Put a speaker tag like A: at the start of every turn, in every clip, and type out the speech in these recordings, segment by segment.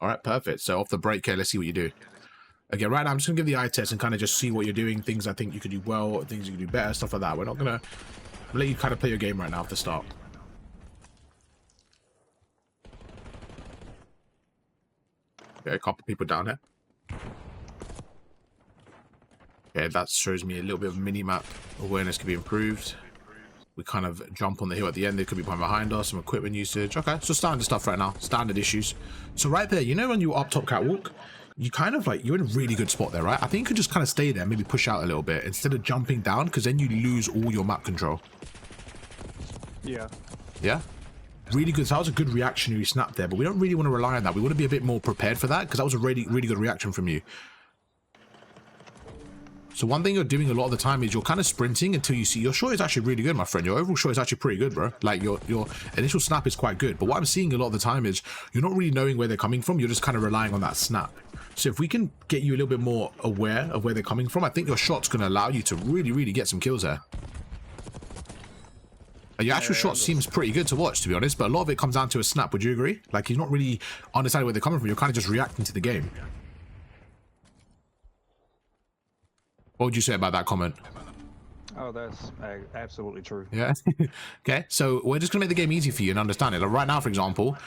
A: All right, perfect. So off the break here, let's see what you do. Again, right now, I'm just going to give the eye test and kind of just see what you're doing, things I think you could do well, things you could do better, stuff like that. We're not going to let you kind of play your game right now off the start. Okay, a couple people down here. Okay, that shows me a little bit of mini-map awareness could be improved. We kind of jump on the hill at the end. They could be behind us, some equipment usage. Okay, so standard stuff right now, standard issues. So right there, you know when you're up top catwalk, you kind of like, you're in a really good spot there, right? I think you could just kind of stay there, maybe push out a little bit instead of jumping down, because then you lose all your map control.
B: Yeah.
A: Yeah? Really good. So that was a good reactionary snap there, but we don't really want to rely on that. We want to be a bit more prepared for that, because that was a really good reaction from you. So one thing you're doing a lot of the time is you're kind of sprinting until you see your shot is actually really good, my friend. Your overall shot is actually pretty good, bro. Like your initial snap is quite good. But what I'm seeing a lot of the time is you're not really knowing where they're coming from. You're just kind of relying on that snap. So if we can get you a little bit more aware of where they're coming from, I think your shot's going to allow you to really get some kills there. Your actual shot seems pretty good to watch, to be honest, but a lot of it comes down to a snap. Would you agree? Like, you're not really understanding where they're coming from. You're kind of just reacting to the game. What would you say about that comment?
B: Oh, that's absolutely true.
A: Yeah. Okay, so we're just gonna make the game easy for you and understand it. Like right now, for example,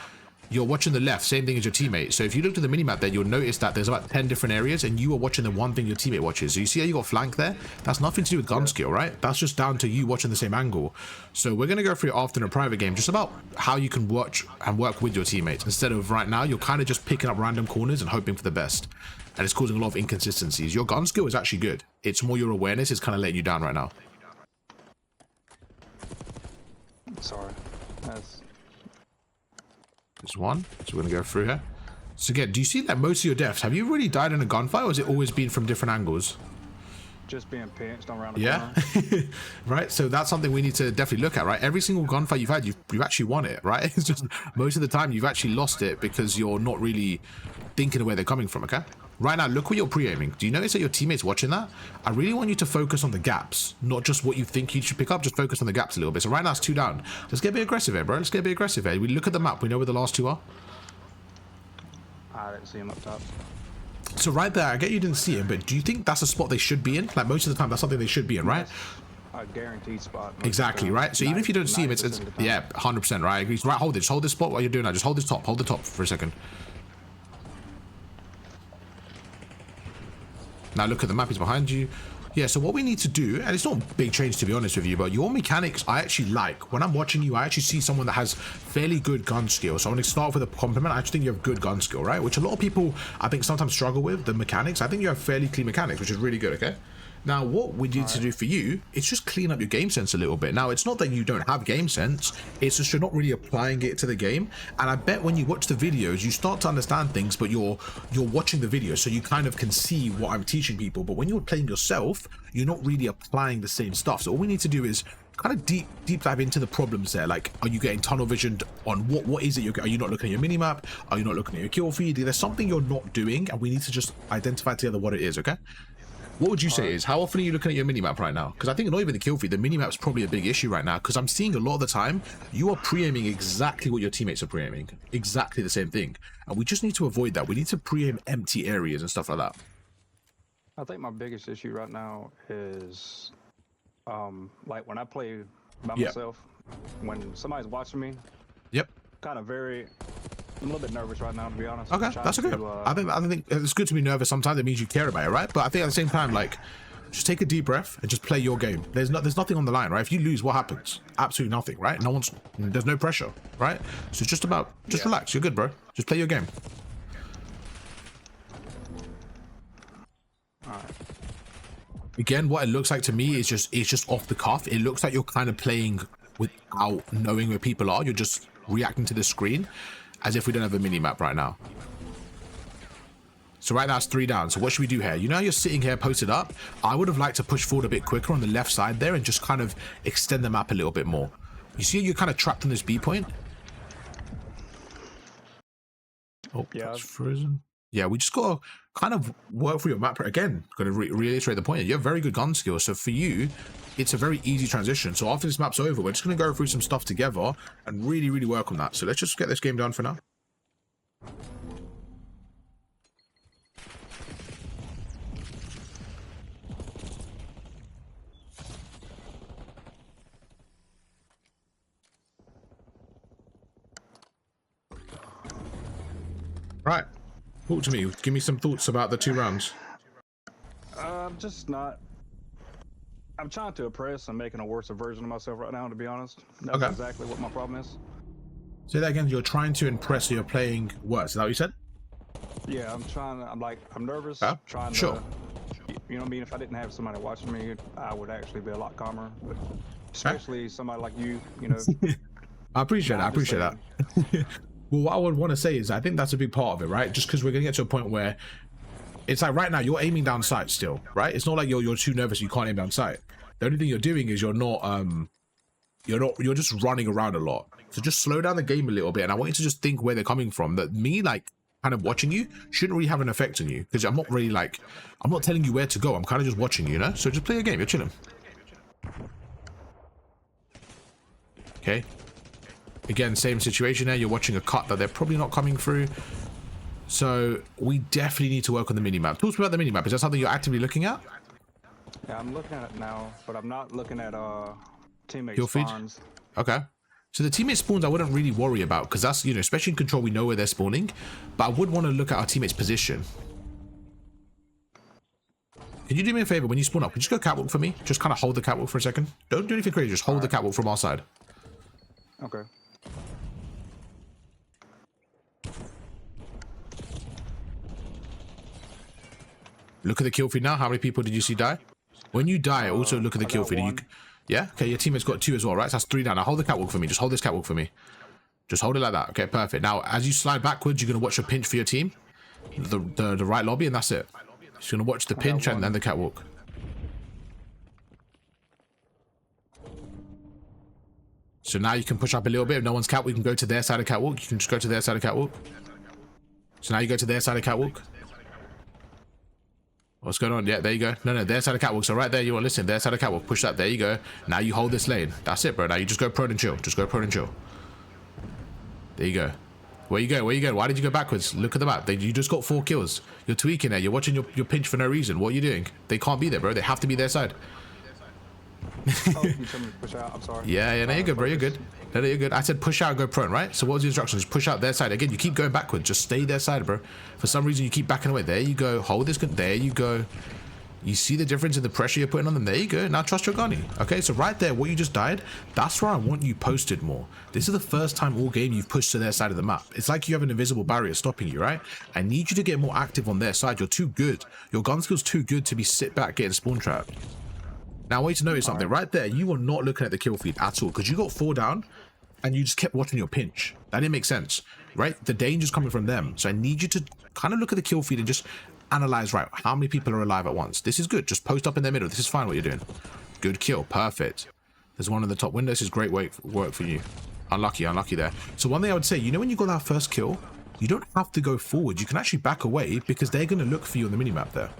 A: you're watching the left, same thing as your teammate. So if you look at the minimap there, you'll notice that there's about 10 different areas and you are watching the one thing your teammate watches. So you see how you got flank there? That's nothing to do with gun skill, right? That's just down to you watching the same angle. So we're gonna go through it after in a private game, just about how you can watch and work with your teammates. Instead of right now, you're kind of just picking up random corners and hoping for the best. And it's causing a lot of inconsistencies. Your gun skill is actually good. It's more your awareness is kind of letting you down right now.
B: Sorry.
A: There's one. So we're going to go through here. So again, do you see that most of your deaths, have you really died in a gunfight or has it always been from different angles?
B: Just being pinched around the
A: corner. Right, so that's something we need to definitely look at, right? Every single gunfight you've had, you've actually won it, right? It's just most of the time you've actually lost it because you're not really thinking of where they're coming from, okay? Right now, look what you're pre-aiming. Do you notice that your teammates watching that? I really want you to focus on the gaps, not just what you think you should pick up, just focus on the gaps a little bit. So right now it's 2 down. Let's get a bit aggressive here, bro. Let's get a bit aggressive here. We look at the map, we know where the last 2 are.
B: I didn't see him up top.
A: So right there, I get you didn't see him, but do you think that's a spot they should be in? Like most of the time, that's something they should be in, right?
B: A guaranteed spot.
A: Exactly, right? So even if you don't see him, it's yeah, 100%, right? I agree. Right, hold it. Just hold this spot while you're doing that. Just hold this top. Hold the top for a second. Now look at the map, he's behind you. Yeah, so what we need to do, and it's not a big change to be honest with you, but your mechanics I actually like. When I'm watching you, I actually see someone that has fairly good gun skill. So I'm going to start with a compliment. I actually think you have good gun skill, right? Which a lot of people, I think, sometimes struggle with, the mechanics. I think you have fairly clean mechanics, which is really good, okay? Now, what we need to do for you is just clean up your game sense a little bit. Now, it's not that you don't have game sense, it's just you're not really applying it to the game. And I bet when you watch the videos, you start to understand things, but you're watching the video, so you kind of can see what I'm teaching people. But when you're playing yourself, you're not really applying the same stuff. So all we need to do is kind of deep dive into the problems there. Like, are you getting tunnel visioned on what is it? Are you not looking at your minimap? Are you not looking at your kill feed? There's something you're not doing, and we need to just identify together what it is, okay? What would you say is, how often are you looking at your minimap right now? Because I think not even the kill feed, the minimap's probably a big issue right now, because I'm seeing a lot of the time, you are pre-aiming exactly what your teammates are pre-aiming. Exactly the same thing. And we just need to avoid that. We need to pre-aim empty areas and stuff like that.
B: I think my biggest issue right now is, like when I play by myself, when somebody's watching me, kind of I'm a little bit nervous right now, to be honest.
A: Okay, that's okay. I think it's good to be nervous sometimes. It means you care about it, right? But I think at the same time, like, just take a deep breath and just play your game. There's nothing on the line, right? If you lose, what happens? Absolutely nothing, right? There's no pressure, right? So it's just about, relax. You're good, bro. Just play your game.
B: All right.
A: Again, what it looks like to me is just off the cuff. It looks like you're kind of playing without knowing where people are. You're just reacting to the screen as if we don't have a mini map right now. So right now it's 3 down. So what should we do here? You know how you're sitting here posted up? I would have liked to push forward a bit quicker on the left side there and just kind of extend the map a little bit more. You see you're kind of trapped on this B point? Oh, that's frozen. Yeah, we just got to kind of work through your map. Again, going to reiterate the point. You have very good gun skills. So for you, it's a very easy transition. So after this map's over, we're just going to go through some stuff together and really work on that. So let's just get this game done for now. Right. Talk to me. Give me some thoughts about the 2 rounds.
B: Just not. I'm trying to oppress and making a worse version of myself right now, to be honest. That's exactly what my problem is.
A: Say that again. You're trying to impress, so you're playing worse. Is that what you said?
B: Yeah, I'm nervous. Trying
A: to,
B: you know what I mean? If I didn't have somebody watching me, I would actually be a lot calmer. But especially somebody like you know.
A: I appreciate that. I appreciate that. Well, what I would want to say is I think that's a big part of it, right? Just because we're going to get to a point where it's like right now you're aiming down sight still, right? It's not like you're too nervous you can't aim down sight. The only thing you're doing is you're just running around a lot. So just slow down the game a little bit, and I want you to just think where they're coming from. That me like kind of watching you shouldn't really have an effect on you, because I'm not really like, I'm not telling you where to go. I'm kind of just watching you, you know? So just play a game. You're chilling. Okay. Again, same situation there. You're watching a cut that they're probably not coming through. So we definitely need to work on the minimap. Talk to me about the minimap. Is that something you're actively looking at?
B: Yeah, I'm looking at it now, but I'm not looking at teammate
A: spawns. Okay. So the teammate spawns I wouldn't really worry about, because that's, you know, especially in control, we know where they're spawning. But I would want to look at our teammate's position. Can you do me a favor when you spawn up? Can you just go catwalk for me? Just kind of hold the catwalk for a second. Don't do anything crazy. Just hold the catwalk from our side.
B: Okay.
A: Look at the kill feed now. How many people did you see die? When you die, also look at the kill feed. Yeah? Okay, your teammate's got 2 as well, right? So that's 3 down. Now hold the catwalk for me. Just hold this catwalk for me. Just hold it like that. Okay, perfect. Now, as you slide backwards, you're going to watch your pinch for your team. The right lobby, and that's it. Just going to watch the pinch and then the catwalk. So now you can push up a little bit. If no one's catwalk, you can go to their side of catwalk. You can just go to their side of catwalk. So now you go to their side of catwalk. What's going on? Yeah, there you go. No, their side of catwalk. So right there, you want to listen. Their side of catwalk. Push that. There you go. Now you hold this lane. That's it, bro. Now you just go prone and chill. Just go prone and chill. There you go. Where you go? Where you go? Why did you go backwards? Look at the map. You just got 4 kills. You're tweaking there. You're watching your pinch for no reason. What are you doing? They can't be there, bro. They have to be their side.
B: Oh, you told me to push out. I'm sorry.
A: Yeah, no, you're good, bro. You're good. No, you're good. I said push out and go prone, right? So what was the instructions? Push out their side. Again, you keep going backwards. Just stay their side, bro. For some reason, you keep backing away. There you go. Hold this. There you go. You see the difference in the pressure you're putting on them? There you go. Now trust your gunny. Okay, so right there, what you just died, that's where I want you posted more. This is the first time all game you've pushed to their side of the map. It's like you have an invisible barrier stopping you, right? I need you to get more active on their side. You're too good. Your gun skill's too good to be sit back getting spawn trapped. Now I want you to notice something. Right there, you were not looking at the kill feed at all, because you got 4 down and you just kept watching your pinch. That didn't make sense, right? The danger's coming from them. So I need you to kind of look at the kill feed and just analyze, right, how many people are alive at once. This is good. Just post up in the middle. This is fine what you're doing. Good kill. Perfect. There's one in the top window. This is great work for you. Unlucky there. So one thing I would say, you know, when you got that first kill, you don't have to go forward. You can actually back away, because they're going to look for you on the minimap there.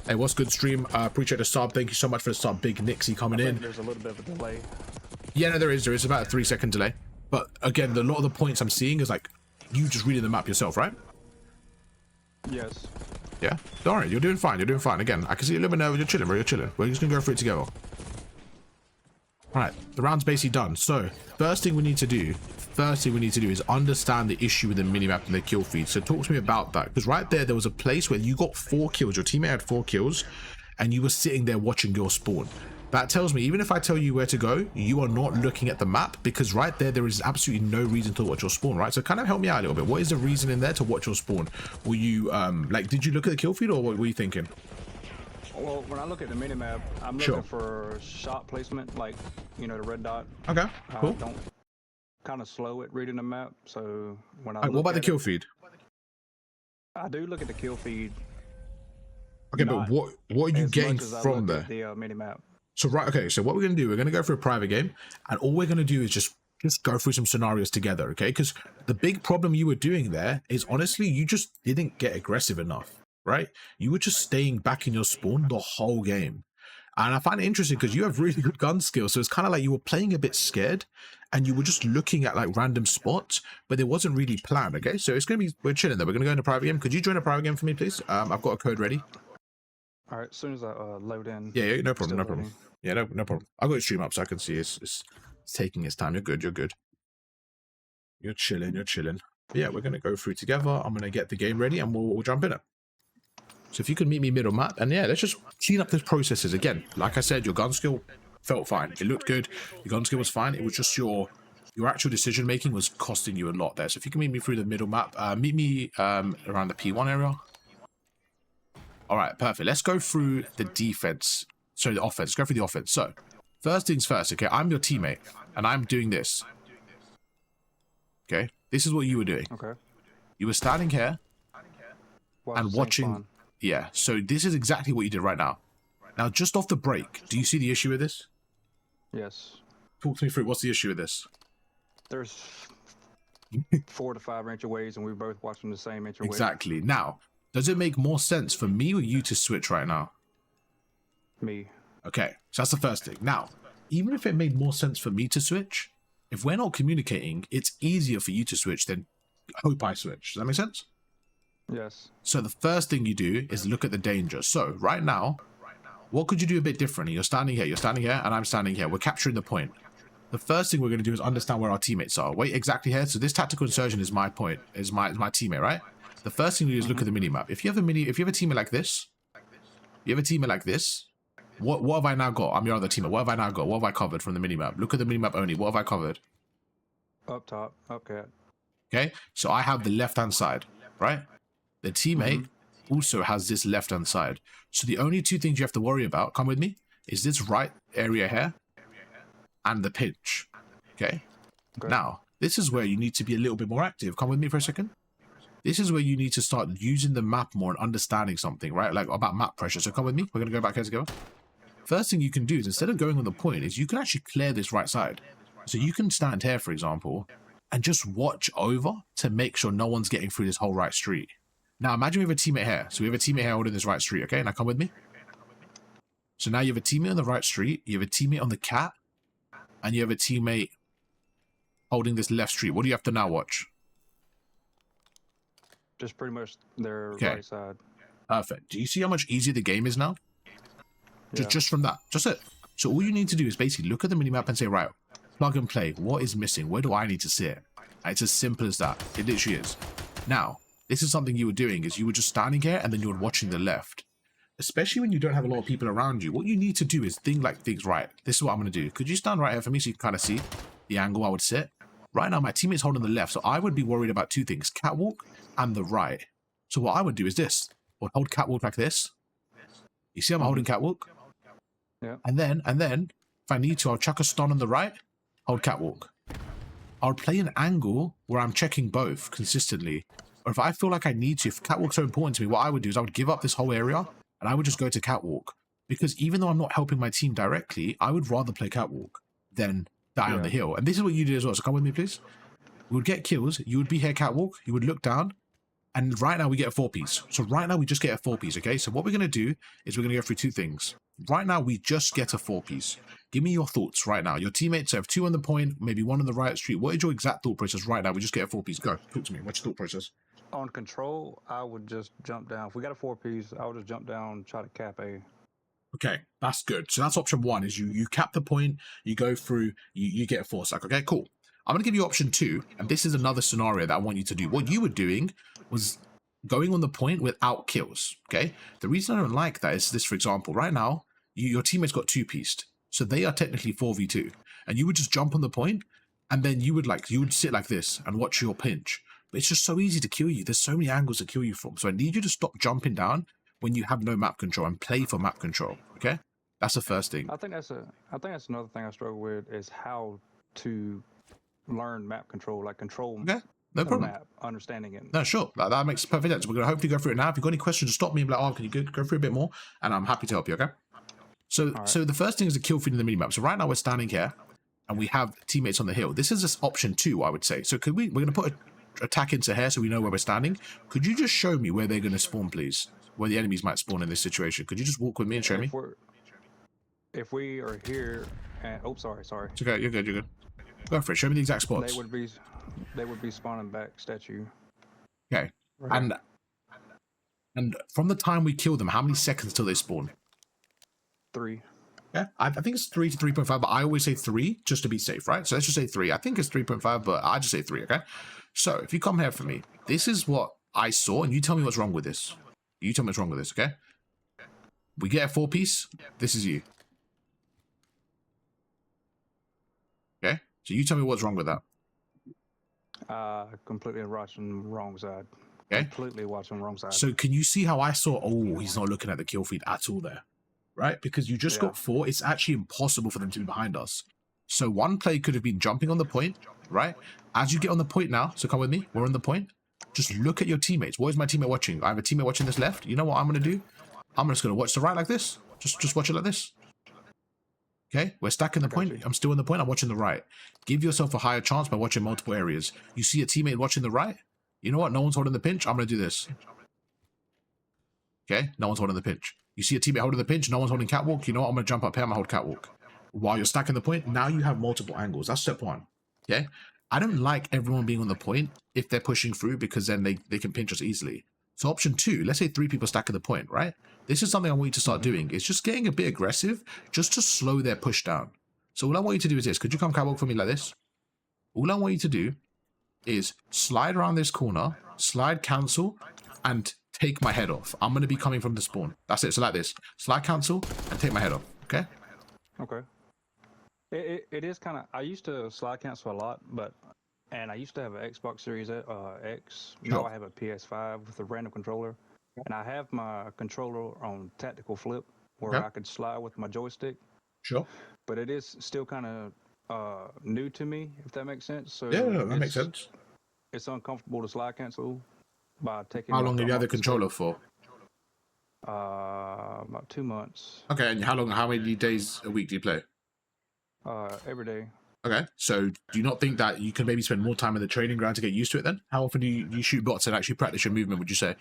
A: Hey, what's good, stream? Appreciate the sub. Thank you so much for the sub. Big Nixie coming in.
B: There's a little bit of a delay.
A: Yeah, no, there is about a 3-second delay. But again, a lot of the points I'm seeing is like you just reading the map yourself, right?
B: Yes.
A: Yeah? Alright, you're doing fine. You're doing fine. Again, I can see you a little bit nervous. You're chilling, bro. You're chilling. We're just going to go through it together. Alright, the round's basically done. So, first thing we need to do is understand the issue with the minimap and the kill feed. So talk to me about that. Because right there was a place where you got 4 kills. Your teammate had 4 kills. And you were sitting there watching your spawn. That tells me, even if I tell you where to go, you are not looking at the map, because right there is absolutely no reason to watch your spawn, right? So kind of help me out a little bit. What is the reason in there to watch your spawn? Were you, like, did you look at the kill feed, or what were you thinking?
B: Well, when I look at the minimap, I'm looking for shot placement, like, you know, the red dot.
A: Okay, cool.
B: I don't kind of slow at reading the map, so when I
A: what about the kill feed?
B: I do look at the kill feed.
A: Okay, but what are you getting from there?
B: The minimap.
A: So right, okay, so what we're going to do, we're going to go for a private game, and all we're going to do is just go through some scenarios together, okay? Because the big problem you were doing there is, honestly, you just didn't get aggressive enough, right? You were just staying back in your spawn the whole game. And I find it interesting because you have really good gun skills, so it's kind of like you were playing a bit scared, and you were just looking at like random spots, but it wasn't really planned, okay? So it's going to be, we're chilling there. We're going to go into private game. Could you join a private game for me, please? I've got a code ready.
B: All right, as soon as I load in.
A: Yeah, no problem, no problem. Yeah, no problem. I've got your stream up so I can see it's taking its time. You're good. You're chilling. Yeah, we're going to go through together. I'm going to get the game ready and we'll jump in it. So if you could meet me middle map, and yeah, let's just clean up those processes again. Like I said, your gun skill felt fine. It looked good. Your gun skill was fine. It was just your actual decision making was costing you a lot there. So if you can meet me through the middle map, meet me around the P1 area. All right, perfect. Let's go through the defense. Sorry, the offense. Go through the offense. So first things first, okay, I'm your teammate and I'm doing this. Okay, this is what you were doing.
B: Okay.
A: You were standing here and watching. Yeah, so this is exactly what you did right now. Now, just off the break, do you see the issue with this?
B: Yes.
A: Talk to me through. What's the issue with this?
B: There's 4 to 5 entryways, and we're both watching the same entryway.
A: Exactly. Now, does it make more sense for me or you to switch right now?
B: Me.
A: Okay, so that's the first thing. Now, even if it made more sense for me to switch, if we're not communicating, it's easier for you to switch than hope I switch. Does that make sense?
B: Yes.
A: So the first thing you do is look at the danger. So right now, what could you do a bit differently? You're standing here, and I'm standing here. We're capturing the point. The first thing we're going to do is understand where our teammates are. Wait, exactly here. So this tactical insertion is my point, is my teammate, right? The first thing you do is look at the mini map. If you have a teammate like this, what have I now got? I'm your other teammate. What have I now got? What have I covered from the mini map? Look at the mini map only. What have I covered?
B: Up top. Okay.
A: Okay, so I have the left-hand side, right? The teammate also has this left-hand side. So the only two things you have to worry about, come with me, is this right area here and the pinch. Okay? Now, this is where you need to be a little bit more active. Come with me for a second. This is where you need to start using the map more and understanding something, right? Like about map pressure. So come with me. We're going to go back here together. First thing you can do is, instead of going on the point, is you can actually clear this right side. So you can stand here, for example, and just watch over to make sure no one's getting through this whole right street. Now, imagine we have a teammate here. So we have a teammate here holding this right street, okay? Now come with me. So now you have a teammate on the right street, you have a teammate on the cat, and you have a teammate holding this left street. What do you have to now watch?
B: Just pretty much their right side.
A: Perfect. Do you see how much easier the game is now?
B: Yeah.
A: Just from that. Just it. So all you need to do is basically look at the minimap and say, right, plug and play. What is missing? Where do I need to see it? It's as simple as that. It literally is. Now, this is something you were doing, is you were just standing here and then you were watching the left. Especially when you don't have a lot of people around you, what you need to do is think like things right. This is what I'm going to do. Could you stand right here for me so you can kind of see the angle I would sit? Right now, my teammate's holding the left, so I would be worried about two things, catwalk and the right. So what I would do is this. I would hold catwalk like this. You see I'm holding catwalk?
B: Yeah.
A: And then, if I need to, I'll chuck a stun on the right, hold catwalk. I'll play an angle where I'm checking both consistently. Or if I feel like I need to, if catwalk's so important to me, what I would do is I would give up this whole area and I would just go to catwalk. Because even though I'm not helping my team directly, I would rather play catwalk than die on the hill. And this is what you do as well. So come with me, please. We would get kills. You would be here catwalk. You would look down. And right now we get a 4-piece. So right now we just get a 4-piece, okay? So what we're going to do is we're going to go through two things. Right now we just get a 4-piece. Give me your thoughts right now. Your teammates have 2 on the point, maybe 1 on the right street. What is your exact thought process right now? We just get a 4-piece. Go. Talk to me. What's your thought process?
B: On control, I would just jump down. If we got a 4-piece, I would just jump down, try to cap A.
A: Okay, that's good. So that's option 1, is you cap the point, you go through, you get a 4-stack. Okay, cool. I'm going to give you option 2, and this is another scenario that I want you to do. What you were doing was going on the point without kills, okay? The reason I don't like that is this, for example, right now, your teammates got 2-pieced, so they are technically 4v2, and you would just jump on the point, and then you would sit like this and watch your pinch. But it's just so easy to kill you. There's so many angles to kill you from. So I need you to stop jumping down when you have no map control and play for map control, okay? That's the first thing.
B: I think that's another thing I struggle with, is how to learn map control, like control
A: no problem.
B: map, understanding it.
A: No, sure. That makes perfect sense. We're going to hopefully go through it now. If you've got any questions, just stop me and be like, oh, can you go through a bit more? And I'm happy to help you, okay? So so the first thing is the kill feed in the minimap. So right now we're standing here and we have teammates on the hill. This is just option 2, I would say. So we're going to put an attack into here so we know where we're standing. Could you just show me where they're going to spawn, please? Where the enemies might spawn in this situation. Could you just walk with me and show me?
B: If we are here and... Oh, sorry.
A: It's okay, you're good. Go for it. Show me the exact spots.
B: They would be spawning back statue.
A: Okay.
B: Right.
A: And from the time we kill them, how many seconds till they spawn?
B: 3.
A: Okay, I think it's 3 to 3.5, but I always say 3 just to be safe, right? So let's just say 3. I think it's 3.5, but I just say 3, okay? So if you come here for me, this is what I saw, and you tell me what's wrong with this. You tell me what's wrong with this, okay? We get a 4-piece. This is you. Okay? So you tell me what's wrong with that.
B: Completely watching the wrong side.
A: Okay?
B: Completely watching the wrong side.
A: So can you see how I saw, oh, he's not looking at the kill feed at all there, right? Because you just got 4. It's actually impossible for them to be behind us. So one play could have been jumping on the point, right? As you get on the point now, so come with me, we're on the point. Just look at your teammates. What is my teammate watching? I have a teammate watching this left. You know what I'm going to do? I'm just going to watch the right like this. Just watch it like this. Okay, we're stacking the point. I'm still in the point. I'm watching the right. Give yourself a higher chance by watching multiple areas. You see a teammate watching the right. You know what? No one's holding the pinch. I'm going to do this. Okay, no one's holding the pinch. You see a teammate holding the pinch. No one's holding catwalk. You know what? I'm going to jump up here. I'm going to hold catwalk. While you're stacking the point, now you have multiple angles. That's step 1. Okay, I don't like everyone being on the point if they're pushing through, because then they can pinch us easily. So option 2, let's say 3 people stacking the point, right? This is something I want you to start doing. It's just getting a bit aggressive just to slow their push down. So all I want you to do is this. Could you come catwalk for me like this? All I want you to do is slide around this corner, slide cancel, and take my head off. I'm going to be coming from the spawn. That's it. So like this. Slide cancel and take my head off. Okay?
B: Okay. It is kind of, I used to slide cancel a lot, and I used to have an Xbox Series X. Now I have a PS5 with a random controller. And I have my controller on tactical flip where I could slide with my joystick.
A: Sure.
B: But it is still kind of new to me, if that makes sense. So
A: yeah, that makes sense.
B: It's uncomfortable to slide cancel by taking.
A: How long have you had the controller for?
B: About 2 months.
A: Okay, and how many days a week do you play?
B: Every day.
A: Okay, so do you not think that you can maybe spend more time in the training ground to get used to it then? How often do you shoot bots and actually practice your movement, would you say?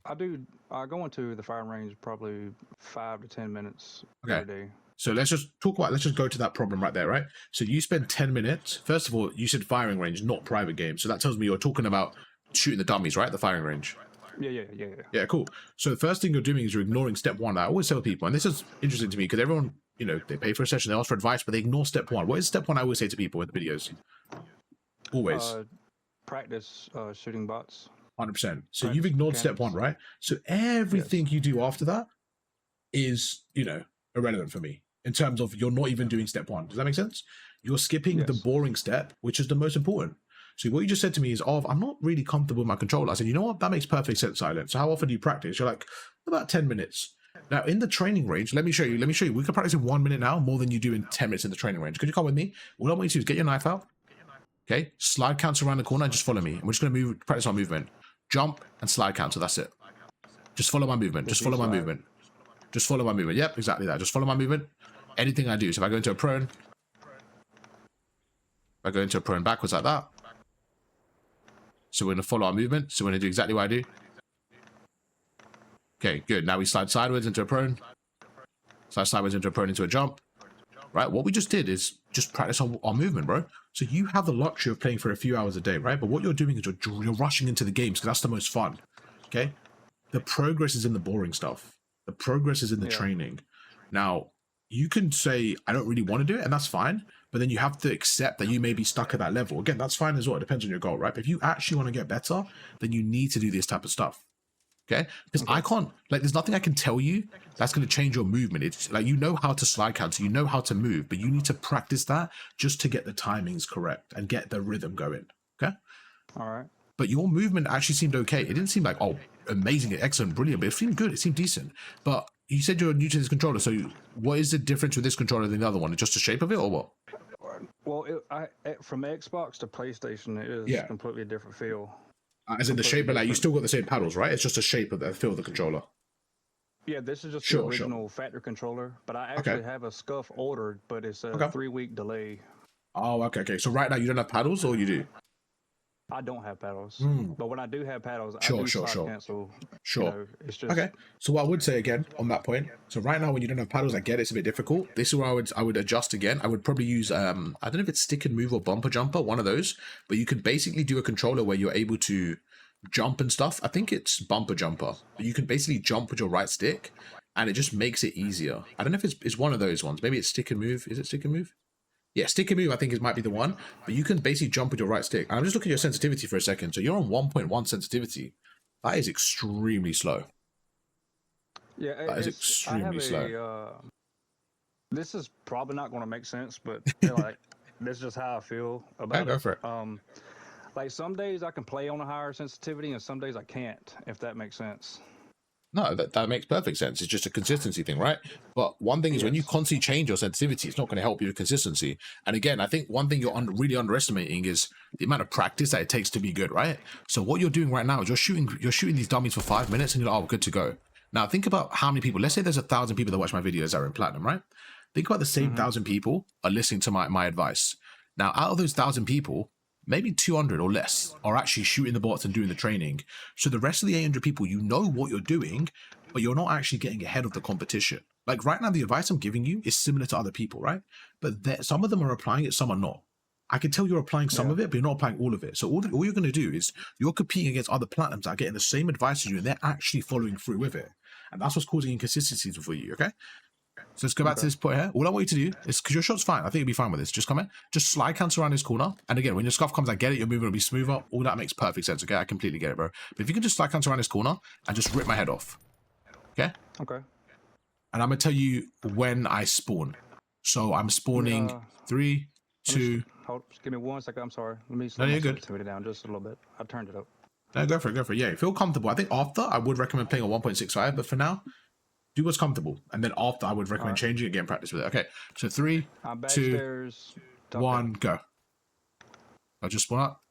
B: I do. I go into the firing range probably 5 to 10 minutes every day.
A: So let's just go to that problem right there, right? So you spend 10 minutes. First of all, you said firing range, not private game. So that tells me you're talking about shooting the dummies, right? The firing range. Yeah, cool. So the first thing you're doing is you're ignoring step 1. I always tell people, and this is interesting to me because everyone, you know, they pay for a session, they ask for advice, but they ignore step 1. What is step 1? I always say to people in the videos. Always.
B: Practice shooting bots.
A: 100%. So you've ignored step 1, right? So everything you do after that is, you know, irrelevant for me in terms of you're not even doing step 1. Does that make sense? You're skipping the boring step, which is the most important. So what you just said to me is, oh, I'm not really comfortable with my controller. I said, you know what? That makes perfect sense, Silent. So how often do you practice? You're like, about 10 minutes. Now, in the training range, let me show you. We can practice in 1 minute now more than you do in 10 minutes in the training range. Could you come with me? All I want you to do is get your knife out. Okay? Slide cancel around the corner and just follow me. And we're just going to practice our movement. Jump and slide cancel. That's it. Just follow my movement. Just follow my movement. Just follow my movement. Yep, exactly that. Just follow my movement. Anything I do. So if I go into a prone, backwards like that. So we're going to follow our movement. So we're going to do exactly what I do. Okay, good. Now we slide sideways into a prone. Slide sideways into a prone into a jump. Right? What we just did is just practice our movement, bro. So you have the luxury of playing for a few hours a day, right? But what you're doing is you're rushing into the games because that's the most fun. Okay? The progress is in the boring stuff. The progress is in the training. Now, you can say, I don't really want to do it, and that's fine. But then you have to accept that you may be stuck at that level. Again, that's fine as well. It depends on your goal, right? But if you actually want to get better, then you need to do this type of stuff. Okay? Because I can't, like, there's nothing I can tell you that's going to change your movement. It's like, you know how to slide cancel, you know how to move, but you need to practice that just to get the timings correct and get the rhythm going. Okay?
B: All right.
A: But your movement actually seemed okay. It didn't seem like, oh, amazing, excellent, brilliant, but it seemed good. It seemed decent. But you said you're new to this controller, so what is the difference with this controller than the other one? Just the shape of it, or what?
B: Well, from Xbox to PlayStation, it is completely different feel.
A: As in the shape, but like you still got the same paddles, right? It's just a shape of the feel of the controller.
B: Yeah, this is just the original factory controller, but I actually have a scuff ordered, but it's a 3-week delay.
A: Oh, okay. So right now you don't have paddles, or you do?
B: I don't have paddles, but when I do have paddles, I do slide cancel.
A: Sure.
B: You know, it's just...
A: Okay. So what I would say again on that point. So right now when you don't have paddles, I get it's a bit difficult. This is where I would adjust again. I would probably use I don't know if it's stick and move or bumper jumper, one of those. But you can basically do a controller where you're able to jump and stuff. I think it's bumper jumper. But you can basically jump with your right stick, and it just makes it easier. I don't know if it's one of those ones. Maybe it's stick and move. Is it stick and move? Yeah, stick and move I think might be the one, but you can basically jump with your right stick. And I'm just looking at your sensitivity for a second. So you're on 1.1 sensitivity. That is extremely slow.
B: Yeah,
A: that is extremely slow.
B: This is probably not going to make sense, but like this is just how I feel about it.
A: Go for it.
B: Like some days I can play on a higher sensitivity, and some days I can't. If that makes sense.
A: No, that makes perfect sense. It's just a consistency thing, right? But one thing is when you constantly change your sensitivity, it's not going to help you with consistency. And again, I think one thing you're really underestimating is the amount of practice that it takes to be good, right? So what you're doing right now is you're shooting these dummies for 5 minutes and you're like, oh, good to go. Now think about how many people, let's say there's 1,000 people that watch my videos that are in platinum, right? Think about the same 1,000 people are listening to my advice. Now, out of those 1,000 people, maybe 200 or less are actually shooting the bots and doing the training. So the rest of the 800 people, you know what you're doing, but you're not actually getting ahead of the competition. Like right now, the advice I'm giving you is similar to other people, right? But some of them are applying it, some are not. I can tell you're applying some of it, but you're not applying all of it. So all you're going to do is you're competing against other platinums that are getting the same advice as you, and they're actually following through with it. And that's what's causing inconsistencies for you, okay? So let's go back to this point here. All I want you to do is, because your shot's fine, I think you'll be fine with this. Just come in, just slide cancel around this corner. And again, when your scuff comes, I get it, your movement will be smoother. All that makes perfect sense, okay? I completely get it, bro. But if you can just slide cancel around this corner and just rip my head off, okay?
B: Okay.
A: And I'm going to tell you when I spawn. So I'm spawning 3, 2...
B: Hold, just give me 1 second, I'm sorry. Let me
A: slow my
B: sensitivity down just a little bit. I turned it up.
A: No, go for it. Yeah, feel comfortable. I think after, I would recommend playing on 1.65, but for now, do what's comfortable, and then after I would recommend changing it again. Practice with it. Okay, so 3, 2, 1, go. I'll just spawn up.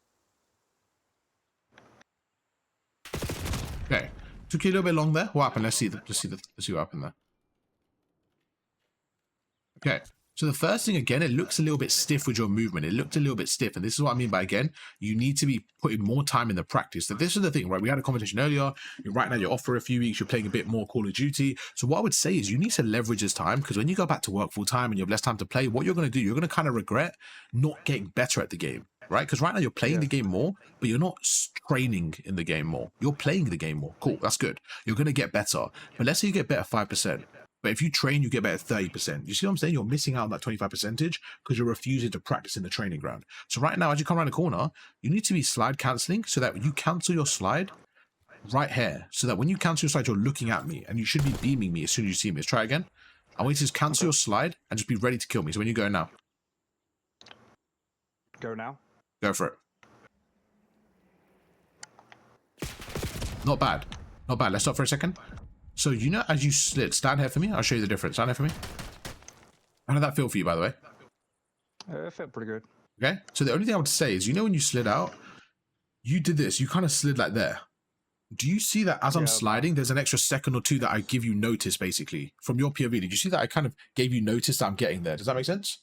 A: Okay, took you a little bit long there. What happened? Let's see what happened there. Okay. So the first thing, again, it looks a little bit stiff with your movement. It looked a little bit stiff. And this is what I mean by, again, you need to be putting more time in the practice. So this is the thing, right? We had a competition earlier. Right now, you're off for a few weeks. You're playing a bit more Call of Duty. So what I would say is you need to leverage this time, because when you go back to work full time and you have less time to play, what you're going to do, you're going to kind of regret not getting better at the game, right? Because right now you're playing the game more, but you're not training in the game more. You're playing the game more. Cool. That's good. You're going to get better. But let's say you get better 5%. But if you train, you get better 30%. You see what I'm saying? You're missing out on that 25% because you're refusing to practice in the training ground. So right now, as you come around the corner, you need to be slide canceling so that you cancel your slide right here. So that when you cancel your slide, you're looking at me, and you should be beaming me as soon as you see me. Let's try again. I want you to just cancel your slide and just be ready to kill me. So when you go now.
B: Go now?
A: Go for it. Not bad. Not bad. Let's stop for a second. So, you know, as you slid, stand here for me. I'll show you the difference. Stand here for me. How did that feel for you, by the way?
B: It felt pretty good.
A: Okay. So the only thing I would say is, you know, when you slid out, you did this. You kind of slid like there. Do you see that as I'm sliding, there's an extra second or two that I give you notice, basically, from your POV? Did you see that I kind of gave you notice that I'm getting there? Does that make sense?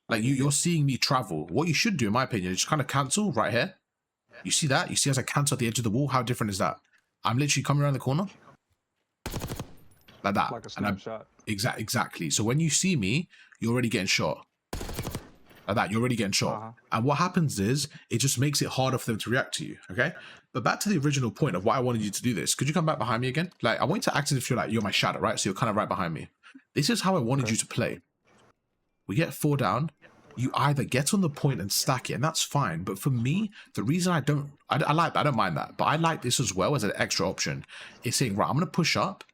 A: Like, you're seeing me travel. What you should do, in my opinion, is just kind of cancel right here. You see that? You see as I cancel at the edge of the wall? How different is that? I'm literally coming around the corner. Like that.
B: Like a snapshot.
A: Exactly. So when you see me, you're already getting shot. Like that, you're already getting shot. And what happens is, it just makes it harder for them to react to you, okay? But back to the original point of why I wanted you to do this. Could you come back behind me again? Like, I want you to act as if you're my shadow, right? So you're kind of right behind me. This is how I wanted you to play. We get 4 down. You either get on the point and stack it, and that's fine. But for me, the reason I don't mind that, but I like this as well as an extra option. It's saying, right, I'm going to push up.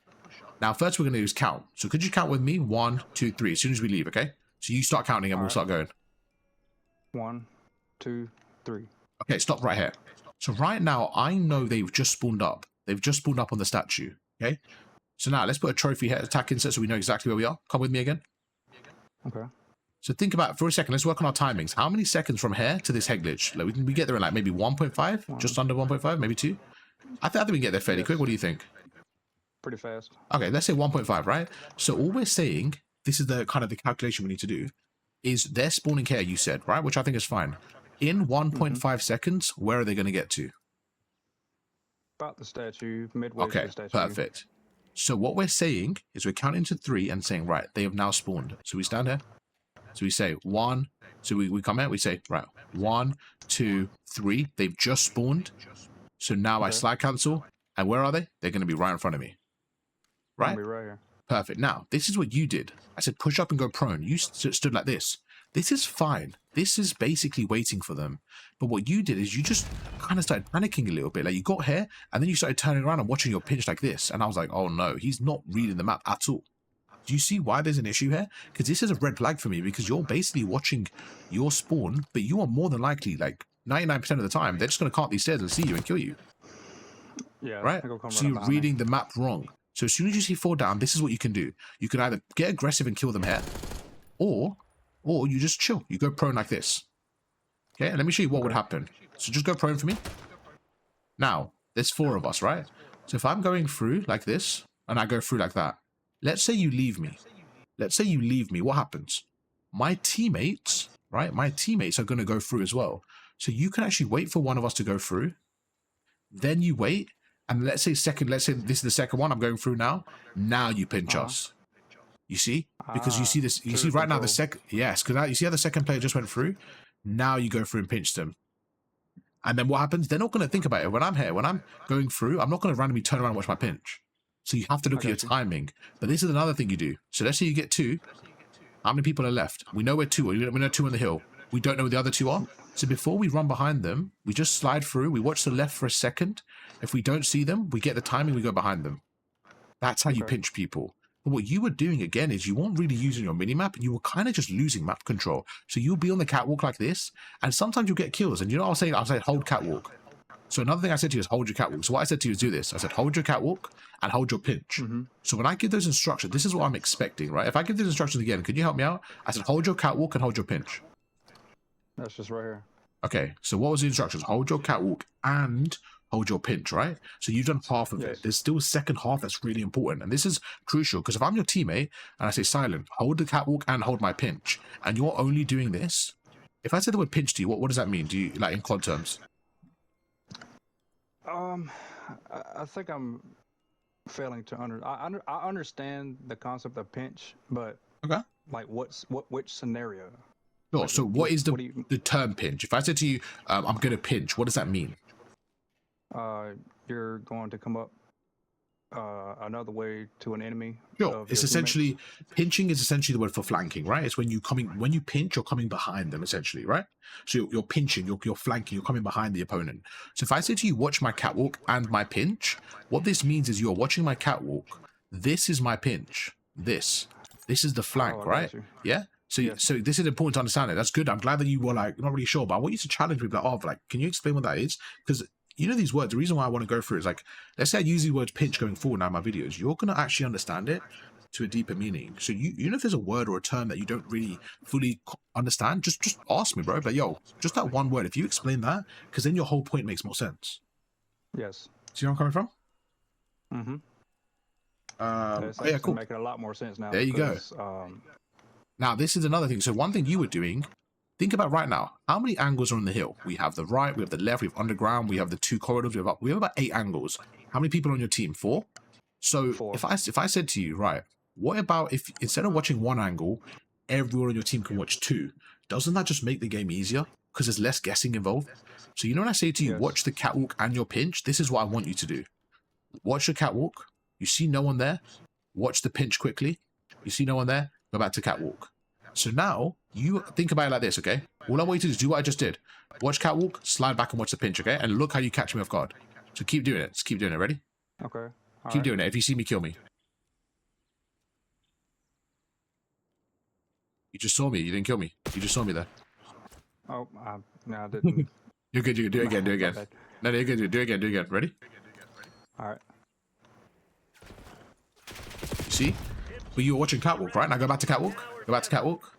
A: Now, first we're going to do is count. So could you count with me? 1, 2, 3. As soon as we leave, okay? So you start counting and we'll start going.
B: 1, 2, 3.
A: Okay, stop right here. So right now, I know they've just spawned up. They've just spawned up on the statue, okay? So now let's put a trophy here, attack inset, so we know exactly where we are. Come with me again.
B: Okay.
A: So think about it for a second. Let's work on our timings. How many seconds from here to this head glitch? Like we get there in like maybe 1.5, just under 1.5, maybe 2. I think we can get there fairly quick. What do you think?
B: Pretty fast.
A: Okay, let's say 1.5, right? So all we're saying, this is the kind of the calculation we need to do, is they're spawning here, you said, right? Which I think is fine. In 1.5 seconds, where are they going to get to?
B: About the statue, midway to the statue.
A: Okay, perfect. So what we're saying is we're counting to 3 and saying, right, they have now spawned. So we stand here. So we say 1. So we come out, we say, right, 1, 2, 3. They've just spawned. So now I slide cancel. And where are they? They're going to be right in front of me. right?
B: I'll be right here.
A: Perfect. Now, this is what you did. I said push up and go prone. You stood like this. This is fine. This is basically waiting for them. But what you did is you just kind of started panicking a little bit. Like you got here and then you started turning around and watching your pinch like this. And I was like, oh no, he's not reading the map at all. Do you see why there's an issue here? Because this is a red flag for me because you're basically watching your spawn, but you are more than likely, like 99% of the time, they're just going to cart these stairs and see you and kill you.
B: Yeah.
A: Right? So you're reading the map wrong. So as soon as you see 4 down, this is what you can do. You can either get aggressive and kill them here, or you just chill. You go prone like this. Okay, and let me show you what would happen. So just go prone for me. Now, there's 4 of us, right? So if I'm going through like this, and I go through like that, let's say you leave me. Let's say you leave me. What happens? My teammates, right? My teammates are going to go through as well. So you can actually wait for one of us to go through. Then you wait. And let's say this is the second one I'm going through now. Now you pinch us. You see? Because you see this, you see right now the second, yes, because you see how the second player just went through? Now you go through and pinch them. And then what happens? They're not going to think about it. When I'm here, when I'm going through, I'm not going to randomly turn around and watch my pinch. So you have to look at your timing. But this is another thing you do. So let's say you get 2. How many people are left? We know we're 2. We know 2 on the hill. We don't know where the other 2 are. So before we run behind them, we just slide through. We watch the left for a second. If we don't see them, we get the timing, we go behind them. That's how you pinch people. But what you were doing again is you weren't really using your minimap, and you were kind of just losing map control. So you'll be on the catwalk like this, and sometimes you'll get kills. And you know what I was saying? Hold catwalk. So another thing I said to you is hold your catwalk. So what I said to you is do this. I said hold your catwalk and hold your pinch. So when I give those instructions, this is what I'm expecting, right? If I give those instructions again, can you help me out? I said hold your catwalk and hold your pinch.
B: That's just right here.
A: Okay, so what was the instructions? Hold your catwalk and hold your pinch, right? So you've done half of it. There's still a second half that's really important. And this is crucial because if I'm your teammate and I say silent, hold the catwalk and hold my pinch, and you're only doing this, if I say the word pinch to you, what does that mean? Do you, like in COD terms?
B: I think I'm failing to I understand the concept of pinch, but like which scenario?
A: Sure.
B: Like,
A: so what is the term pinch? If I said to you, I'm going to pinch, what does that mean?
B: You're going to come up another way to an enemy.
A: Sure. It's essentially, pinching is essentially the word for flanking, right? It's when you pinch, you're coming behind them, essentially, right? So you're pinching, you're flanking, you're coming behind the opponent. So if I say to you, watch my catwalk and my pinch, what this means is you're watching my catwalk. This is my pinch. This is the flank, right? Yeah? So this is important to understand it. That's good. I'm glad that you were like, not really sure, but I want you to challenge me, like, can you explain what that is? Because you know these words, the reason why I want to go through it is like, let's say I use the word pinch going forward now in my videos, you're going to actually understand it to a deeper meaning. So you know if there's a word or a term that you don't really fully understand, just ask me, bro. Like, yo, just that one word, if you explain that, because then your whole point makes more sense.
B: Yes.
A: See where I'm coming from?
B: Yeah, cool. Making a lot more sense now.
A: There you go. Now, this is another thing. So one thing you were doing, think about right now, how many angles are on the hill? We have the right, we have the left, we have underground, we have the 2 corridors, we have about 8 angles. How many people on your team? 4? So 4. If I said to you, right, what about if instead of watching 1 angle, everyone on your team can watch 2? Doesn't that just make the game easier? Because there's less guessing involved. So you know when I say to you, watch the catwalk and your pinch, this is what I want you to do. Watch the catwalk. You see no one there. Watch the pinch quickly. You see no one there. Go back to catwalk. So now you think about it like this, okay? All I want you to do is do what I just did. Watch catwalk, slide back and watch the pinch, okay? And look how you catch me off guard. So keep doing it. Just keep doing it. Ready?
B: Okay.
A: Keep doing it. If you see me, kill me. You just saw me. You didn't kill me. You just saw me there.
B: Oh, no, I didn't.
A: You're good. You can do it again. Do it again. No, you're good. Do it again. Do it again. Ready?
B: All right.
A: You see? But you were watching catwalk, right? Now go back to catwalk. Go back to catwalk.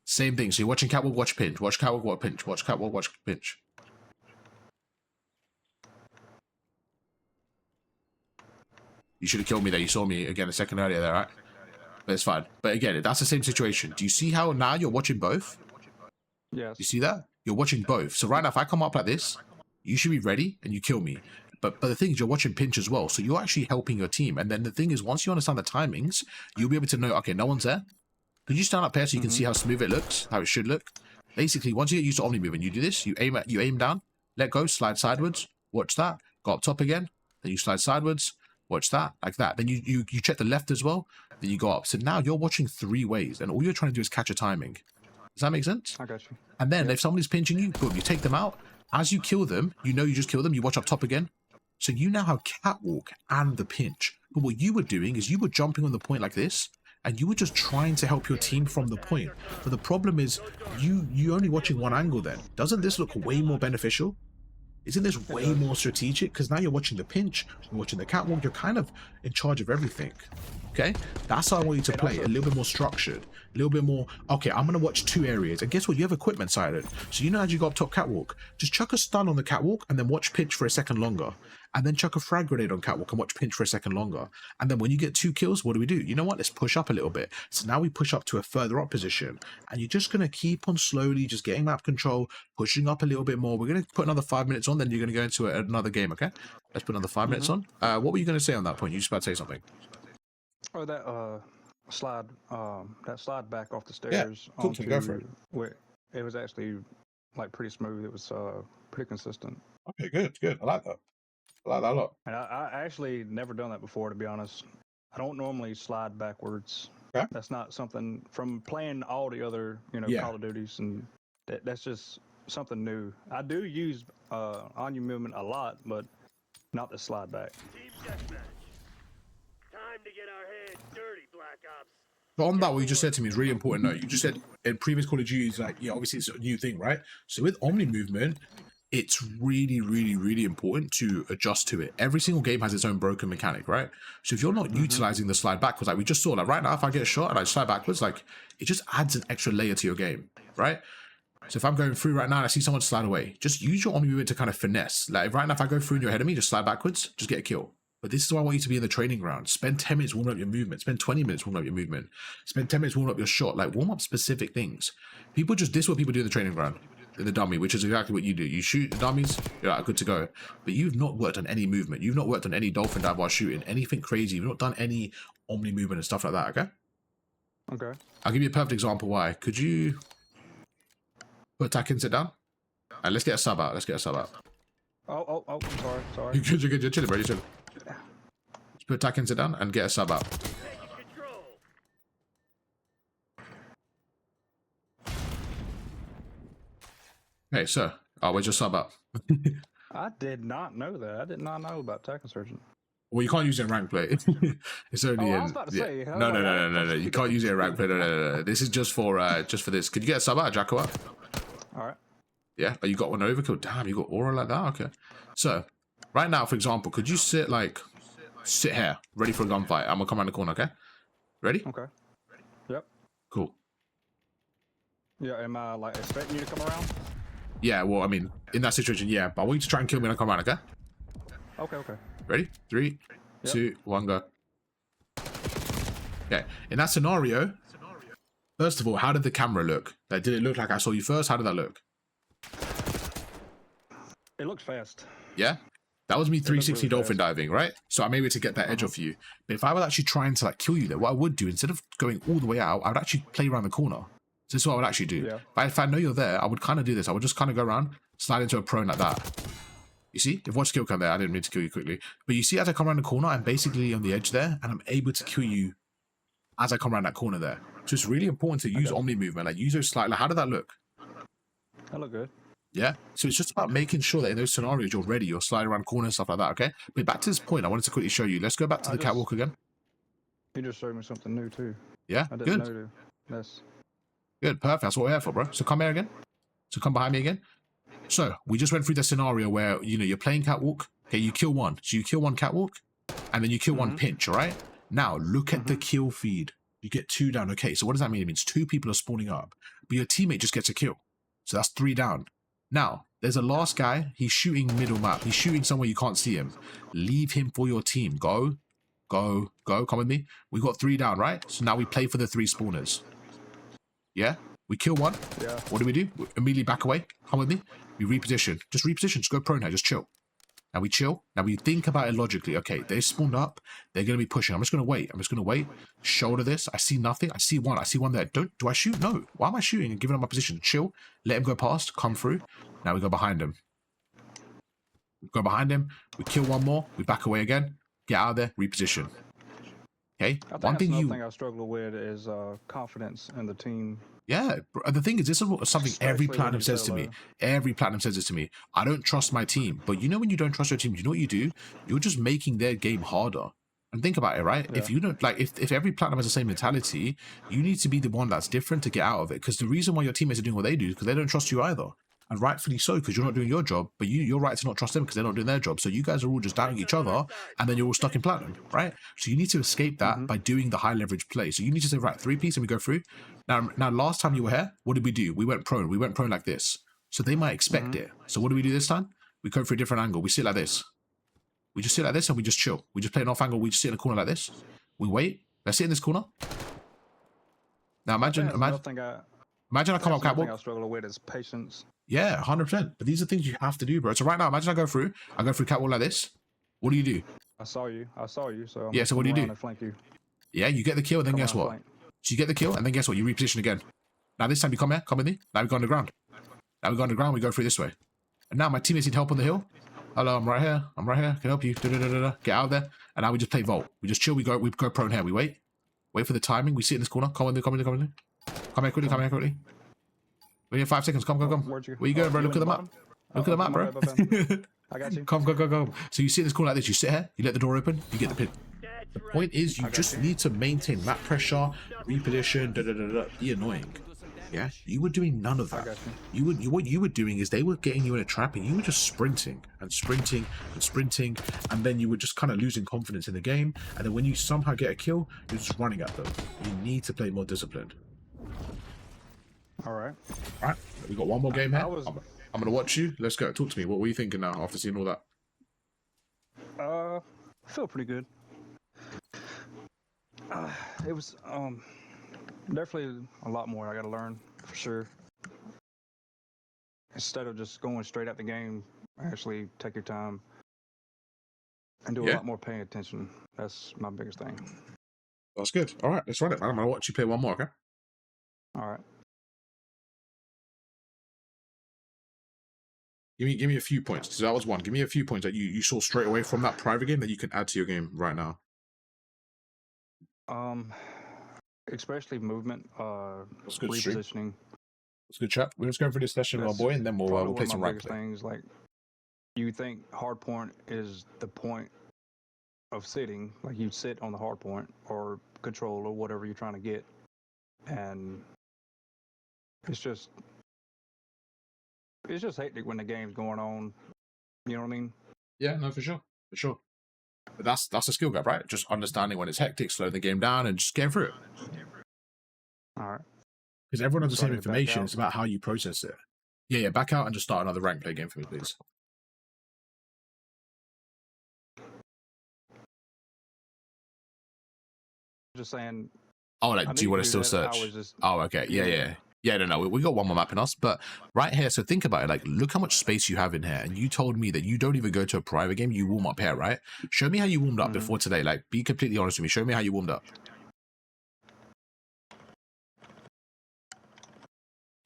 A: Same thing. So you're watching catwalk, watch pinch. Watch catwalk, watch pinch. Watch catwalk, watch pinch. You should have killed me there. You saw me again a second earlier there, right? But it's fine. But again, that's the same situation. Do you see how now you're watching both?
B: Yes.
A: You see that? You're watching both. So right now, if I come up like this, you should be ready and you kill me. But the thing is, you're watching pinch as well. So you're actually helping your team. And then the thing is, once you understand the timings, you'll be able to know, okay, no one's there. Could you stand up here so you can see how smooth it looks, how it should look? Basically, once you get used to Omni moving, you do this, you aim down, let go, slide sideways, watch that, go up top again, then you slide sideways, Watch that, like that. Then you check the left as well. Then you go up. So now you're watching 3 ways, and all you're trying to do is catch a timing. Does that make sense?
B: I got you.
A: And then if somebody's pinching you, boom, you take them out. As you kill them, you know you just kill them. You watch up top again. So you now have catwalk and the pinch. But what you were doing is you were jumping on the point like this, and you were just trying to help your team from the point. But the problem is you only watching one angle then. Doesn't this look way more beneficial? Isn't this way more strategic? Because now you're watching the pinch, you're watching the catwalk, you're kind of in charge of everything. Okay? That's how I want you to play. A little bit more structured. A little bit more, okay, I'm going to watch 2 areas. And guess what? You have equipment sided. So you know as you go up top catwalk, just chuck a stun on the catwalk and then watch pinch for a second longer. And then chuck a frag grenade on catwalk and watch pinch for a second longer. And then when you get 2 kills, what do? You know what? Let's push up a little bit. So now we push up to a further up position. And you're just going to keep on slowly just getting map control, pushing up a little bit more. We're going to put another 5 minutes on, then you're going to go into another game, okay? Let's put another 5 minutes on. What were you going to say on that point? You just about to say something.
B: Oh, that slide back off the stairs.
A: Yeah, cool. Go for it.
B: Where it was actually like pretty smooth. It was pretty consistent.
A: Okay, good. I like that. I like that a lot.
B: And I actually never done that before, to be honest. I don't normally slide backwards.
A: Okay.
B: That's not something from playing all the other, Call of Duties, and that's just something new. I do use on-you movement a lot, but not the slide back.
C: Team deathmatch. Time to get our heads dirty, Black Ops.
A: But on that, what you just said to me is really important. No, you just said in previous Call of Duty, like, yeah, obviously it's a new thing, right? So with Omni movement, it's really, really, really important to adjust to it. Every single game has its own broken mechanic, right? So if you're not utilizing the slide backwards, like we just saw, like right now, if I get a shot and I slide backwards, like it just adds an extra layer to your game, right? So if I'm going through right now and I see someone slide away, just use your Omni movement to kind of finesse. Like right now, if I go through and you're ahead of me, just slide backwards, just get a kill. But this is why I want you to be in the training ground. Spend 10 minutes warming up your movement. Spend 20 minutes warming up your movement. Spend 10 minutes warming up your shot. Like warm up specific things. This is what people do in the training ground. In the dummy, which is exactly what you do. You shoot the dummies, you're like, good to go. But you've not worked on any movement. You've not worked on any dolphin dive while shooting. Anything crazy. You've not done any Omni movement and stuff like that, okay?
B: Okay.
A: I'll give you a perfect example why. Could you put attack and sit down? And let's get a sub out.
B: Oh, sorry.
A: You're good. You're chilling, bro. You're chilling. Just put attack and sit down and get a sub out. Hey, sir. Oh, where's your sub up?
B: I did not know that. I did not know about Tech Insurgent.
A: Well, you can't use it in rank play. It's only
B: I was about to say.
A: No. You can't use it in rank play. No. This is just for this. Could you get a sub out, Jacko?
B: All right.
A: Yeah. Oh, you got one overkill. Damn, you got aura like that. Okay. So, right now, for example, could you sit here, ready for a gunfight? I'm gonna come around the corner. Okay. Ready?
B: Okay. Yep.
A: Cool.
B: Yeah. Am I like expecting you to come around?
A: Yeah. Well, I mean, in that situation, yeah. But I want you to try and kill me when I come around. Okay.
B: Okay.
A: Ready? 3, 2, 1, go. Okay. In that scenario, first of all, how did the camera look? Like, did it look like I saw you first? How did that look?
B: It looks fast.
A: Yeah? That was me 360
B: really
A: dolphin diving, right? So I'm able to get that edge off you. But if I was actually trying to like kill you there, what I would do, instead of going all the way out, I would actually play around the corner. So this is what I would actually do.
B: Yeah.
A: If I know you're there, I would kind of do this. I would just kind of go around, slide into a prone like that. You see? If one skill come there, I didn't mean to kill you quickly. But you see as I come around the corner, I'm basically on the edge there, and I'm able to kill you as I come around that corner there. So it's really important to use Omni movement. Like use those slide. Like, how did that look?
B: That looked good.
A: Yeah? So it's just about making sure that in those scenarios you're ready. You're sliding around corners, stuff like that, okay? But back to this point, I wanted to quickly show you. Let's go back to the catwalk again.
B: You just showed me something new too.
A: Yeah?
B: I didn't know this.
A: Good, perfect. That's what we're here for, bro. So come here again. So come behind me again. So we just went through the scenario where, you're playing catwalk. Okay, you kill one. So you kill one catwalk, and then you kill one pinch, all right? Now, look at the kill feed. You get 2 down. Okay, so what does that mean? It means 2 people are spawning up, but your teammate just gets a kill. So that's 3 down. Now, there's a last guy. He's shooting middle map. He's shooting somewhere you can't see him. Leave him for your team. Go. Come with me. We got 3 down, right? So now we play for the 3 spawners. Yeah? We kill one.
B: Yeah.
A: What do? We immediately back away. Come with me. We reposition. Just reposition. Just go prone here. Just chill. Now we chill. Now we think about it logically. Okay, they spawned up. They're going to be pushing. I'm just going to wait. Shoulder this. I see nothing. I see one there. Do I shoot? No. Why am I shooting and giving them my position? Chill. Let him go past. Come through. Now we go behind him. We kill one more. We back away again. get out of there, reposition. Okay.
B: I think that's another thing I struggle with is confidence in the team.
A: Yeah, the thing is, this is something every
B: Especially when
A: platinum
B: you
A: says to me.
B: solo.
A: Every platinum says this to me. I don't trust my team. But you know when you don't trust your team, you know what you do? You're just making their game harder. And think about it, right?
B: Yeah.
A: If you don't like, if every platinum has the same mentality, you need to be the one that's different to get out of it. Because the reason why your teammates are doing what they do is because they don't trust you either. And rightfully so, because you're not doing your job, but you're right to not trust them because they're not doing their job. So you guys are all just doubting each other, and then you're all stuck in platinum, right? So you need to escape that by doing the high leverage play. So you need to say, right, 3-piece, and we go through. Now, last time you were here, what did we do? We went prone. We went prone like this. So they might expect it. So what do we do this time? We go for a different angle. We sit like this. We just sit like this and we just chill. We just play an off angle. We just sit in a corner like this. We wait. Let's sit in this corner. Now imagine I come up catwalk.
B: I struggle with is patience.
A: Yeah, 100%. But these are things you have to do, bro. So right now, imagine I go through catwalk like this. What do?
B: I saw you. So
A: yeah. So what do you do?
B: Flank you.
A: Yeah, you get the kill, and then guess what?
B: Flank.
A: So you get the kill, and then guess what? You reposition again. Now this time you come here, come with me. Now we go on the ground. We go through this way. And now my teammates need help on the hill. Hello, I'm right here. Can I help you? Get out of there. And now we just play Vault. We just chill. We go prone here. We wait for the timing. We sit in this corner. Come in. Come here quickly. We need 5 seconds. Come. Where you going, bro? Look at the map. Look at the map, bro.
B: I got you.
A: Come. So you sit in this corner like this. You sit here. You let the door open. You get the pin. The point is, you just need to maintain map pressure, reposition, be annoying. Yeah, you were doing none of that. What you were doing is they were getting you in a trap, and you were just sprinting, and then you were just kind of losing confidence in the game. And then when you somehow get a kill, you're just running at them. You need to play more disciplined.
B: All right.
A: We got one more game here. I'm gonna watch you. Let's go. Talk to me. What were you thinking now after seeing all that?
B: I feel pretty good. It was definitely a lot more I got to learn for sure. Instead of just going straight at the game, actually take your time and do a lot more paying attention. That's my biggest thing.
A: That's good. All right, let's run it, man. I'm gonna watch you play one more, okay?
B: All right.
A: Give me a few points. So that was one. Give me a few points that you saw straight away from that private game that you can add to your game right now.
B: Especially movement,
A: That's good,
B: repositioning.
A: That's good chat. We're just going through this session, my boy, and then we'll play some rank play.
B: Things like you think hard point is the point of sitting, like you sit on the hard point or control or whatever you're trying to get, and it's just hectic when the game's going on. You know what I mean? Yeah,
A: no, for sure. But that's a skill gap, right? Just understanding when it's hectic, slowing the game down, and just getting through it.
B: All right.
A: Because everyone has the same information. It's about how you process it. Yeah. Back out and just start another rank play game for me, please.
B: Just saying.
A: Oh, like, do you want to still search? Oh, okay. Yeah. Yeah, no, we got one more map in us, but right here, so think about it, like, look how much space you have in here, and you told me that you don't even go to a private game, you warm up here, right? Show me how you warmed up before today, like, be completely honest with me, show me how you warmed up.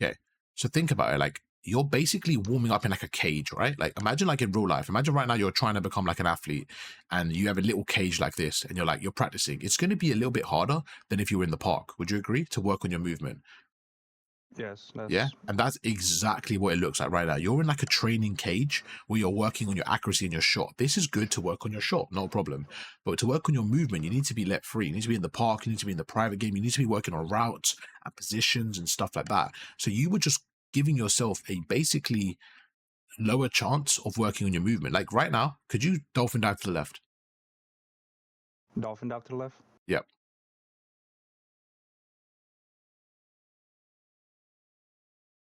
A: Okay, so think about it, like, you're basically warming up in like a cage, right? Like, imagine like in real life, imagine right now you're trying to become like an athlete, and you have a little cage like this, and you're practicing. It's going to be a little bit harder than if you were in the park, would you agree, to work on your movement?
B: Yes.
A: Yeah, and that's exactly what it looks like right now. You're in like a training cage where you're working on your accuracy and your shot. This is good to work on your shot, no problem. But to work on your movement, you need to be let free. You need to be in the park. You need to be in the private game. You need to be working on routes and positions and stuff like that. So you were just giving yourself a basically lower chance of working on your movement. Like right now, could you dolphin dive to the left?
B: Dolphin dive to the left?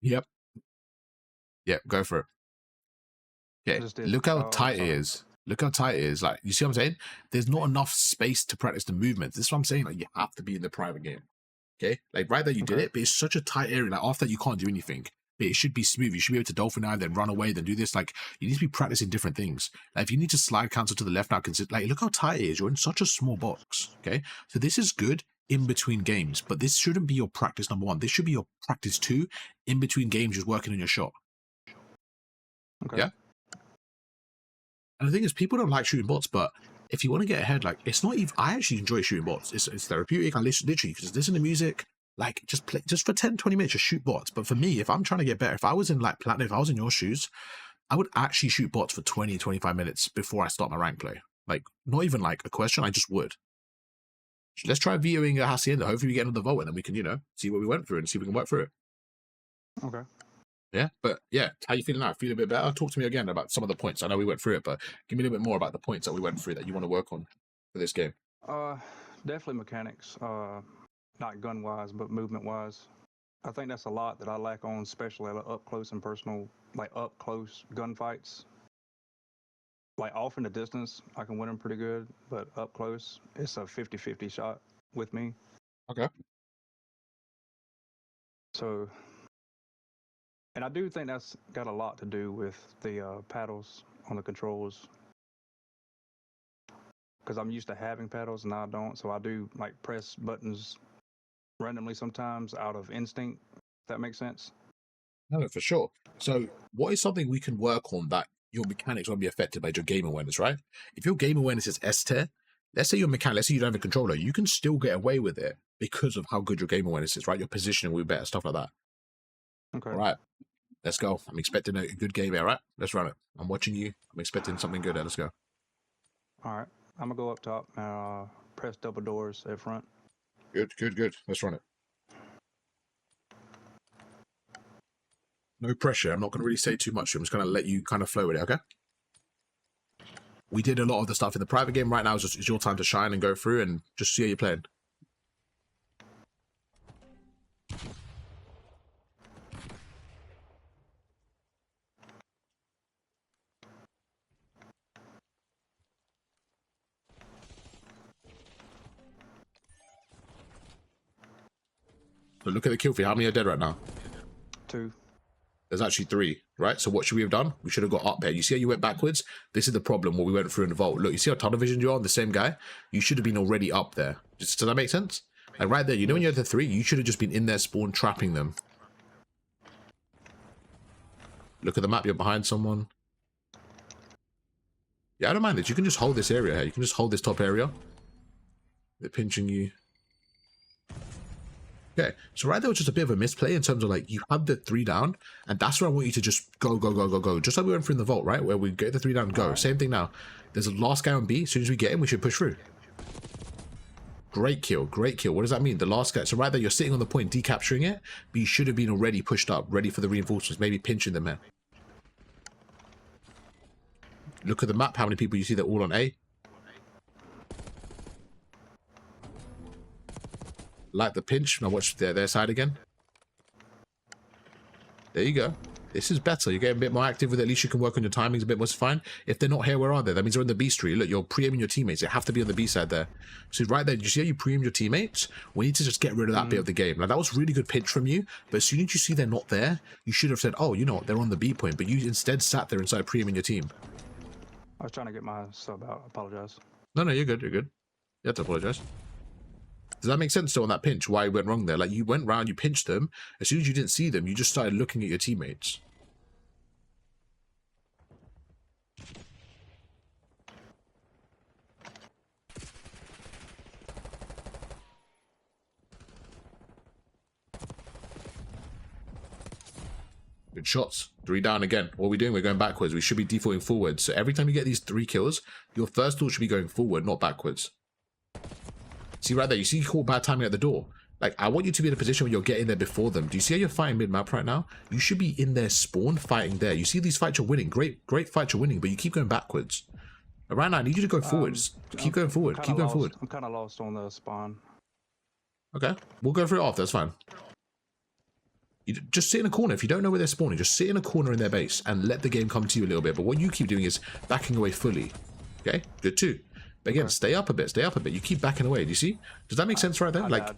A: Yep. Yep, go for it. Okay, look how tight it is. Look how tight it is. Like, you see what I'm saying? There's not enough space to practice the movements. This is what I'm saying. Like, you have to be in the private game. Okay? Like, right there, you did it, but it's such a tight area. Like, after that, you can't do anything. But it should be smooth. You should be able to dolphin dive, then run away, then do this. Like, you need to be practicing different things. Like, if you need to slide cancel to the left now, consider, like, look how tight it is. You're in such a small box. Okay? So this is good in between games, but this shouldn't be your practice number one. This should be your practice 2 in between games, just working on your shot.
B: Okay.
A: Yeah. And the thing is, people don't like shooting bots, but if you want to get ahead, like, it's not even, I actually enjoy shooting bots. It's therapeutic. I literally, you can just listen to music, like, just play, just for 10, 20 minutes, just shoot bots. But for me, if I'm trying to get better, if I was in like platinum, if I was in your shoes, I would actually shoot bots for 20, 25 minutes before I start my rank play. Like, not even like a question, I just would. Let's try viewing a Hacienda. Hopefully we get another vote and then we can, you know, see what we went through and see if we can work through it.
B: Okay.
A: Yeah, but yeah, how you feeling now? Feel a bit better? Talk to me again about some of the points. I know we went through it, but give me a little bit more about the points that we went through that you want to work on for this game.
B: Definitely mechanics. Not gun wise, but movement wise. I think that's a lot that I lack on, especially up close and personal, like up close gunfights. Like off in the distance, I can win them pretty good, but up close, it's a 50-50 shot with me.
A: Okay.
B: So, and I do think that's got a lot to do with the paddles on the controls. Because I'm used to having paddles and I don't, so I do like press buttons randomly sometimes out of instinct, if that makes sense.
A: No, for sure. So what is something we can work on that your mechanics won't be affected by your game awareness, right? If your game awareness is S tier, let's say your mechanic, let's say you don't have a controller, you can still get away with it because of how good your game awareness is, right? Your positioning will be better, stuff like that.
B: Okay.
A: All right. Let's go. I'm expecting a good game here, right? Let's run it. I'm watching you. I'm expecting something good there. Let's go.
B: All right. I'm going to go up top and press double doors at front.
A: Good, good, good. Let's run it. No pressure. I'm not going to really say too much. I'm just going to let you kind of flow with it, okay? We did a lot of the stuff in the private game. Right now it's your time to shine and go through and just see how you're playing. So look at the kill feed. How many are dead right now?
B: 2.
A: There's actually 3, right? So what should we have done? We should have got up there. You see how you went backwards? This is the problem, what we went through in the vault. Look, you see how tunnel vision you are on the same guy? You should have been already up there. Does that make sense? Like right there, you know when you had the 3, you should have just been in there spawn trapping them. Look at the map, you're behind someone. Yeah, I don't mind this. You can just hold this area here. You can just hold this top area. They're pinching you. Okay, so right there was just a bit of a misplay in terms of like you had the 3 down, and that's where I want you to just go, go, go, go, go. Just like we went through in the vault, right? Where we get the 3 down, go. Right. Same thing now. There's a last guy on B. As soon as we get him, we should push through. Great kill, great kill. What does that mean? The last guy. So right there, you're sitting on the point, decapturing it, but you should have been already pushed up, ready for the reinforcements, maybe pinching them here. Look at the map. How many people you see? They're all on A. Like the pinch. Now watch their side again. There you go. This is better. You're getting a bit more active with it. At least you can work on your timings a bit more. Fine. If they're not here, where are they? That means they're on the B street. Look, you're pre-aiming your teammates. They have to be on the B side there. So right there, you see how you pre-aim your teammates? We need to just get rid of that bit of the game. Now that was really good pinch from you, but as soon as you see they're not there, you should have said, oh, you know what? They're on the B point, but you instead sat there inside pre-aiming your team.
B: I was trying to get my sub out. I apologize.
A: No, you're good. You're good. You have to apologize. Does that make sense still on that pinch? Why you went wrong there? Like you went round, you pinched them. As soon as you didn't see them, you just started looking at your teammates. Good shots. 3 down again. What are we doing? We're going backwards. We should be defaulting forwards. So every time you get these 3 kills, your first thought should be going forward, not backwards. See right there, you see you caught bad timing at the door. Like, I want you to be in a position where you're getting there before them. Do you see how you're fighting mid-map right now? You should be in their spawn fighting there. You see these fights you're winning. Great fights you're winning, but you keep going backwards. Right now, I need you to go forwards. Keep going forward. Keep going forward.
B: I'm kind of lost on the spawn.
A: Okay, we'll go through it after. That's fine. You just sit in a corner. If you don't know where they're spawning, just sit in a corner in their base and let the game come to you a little bit. But what you keep doing is backing away fully. Okay, good too. But again, stay up a bit, stay up a bit. You keep backing away. Do you see? Does that make sense right there? Like,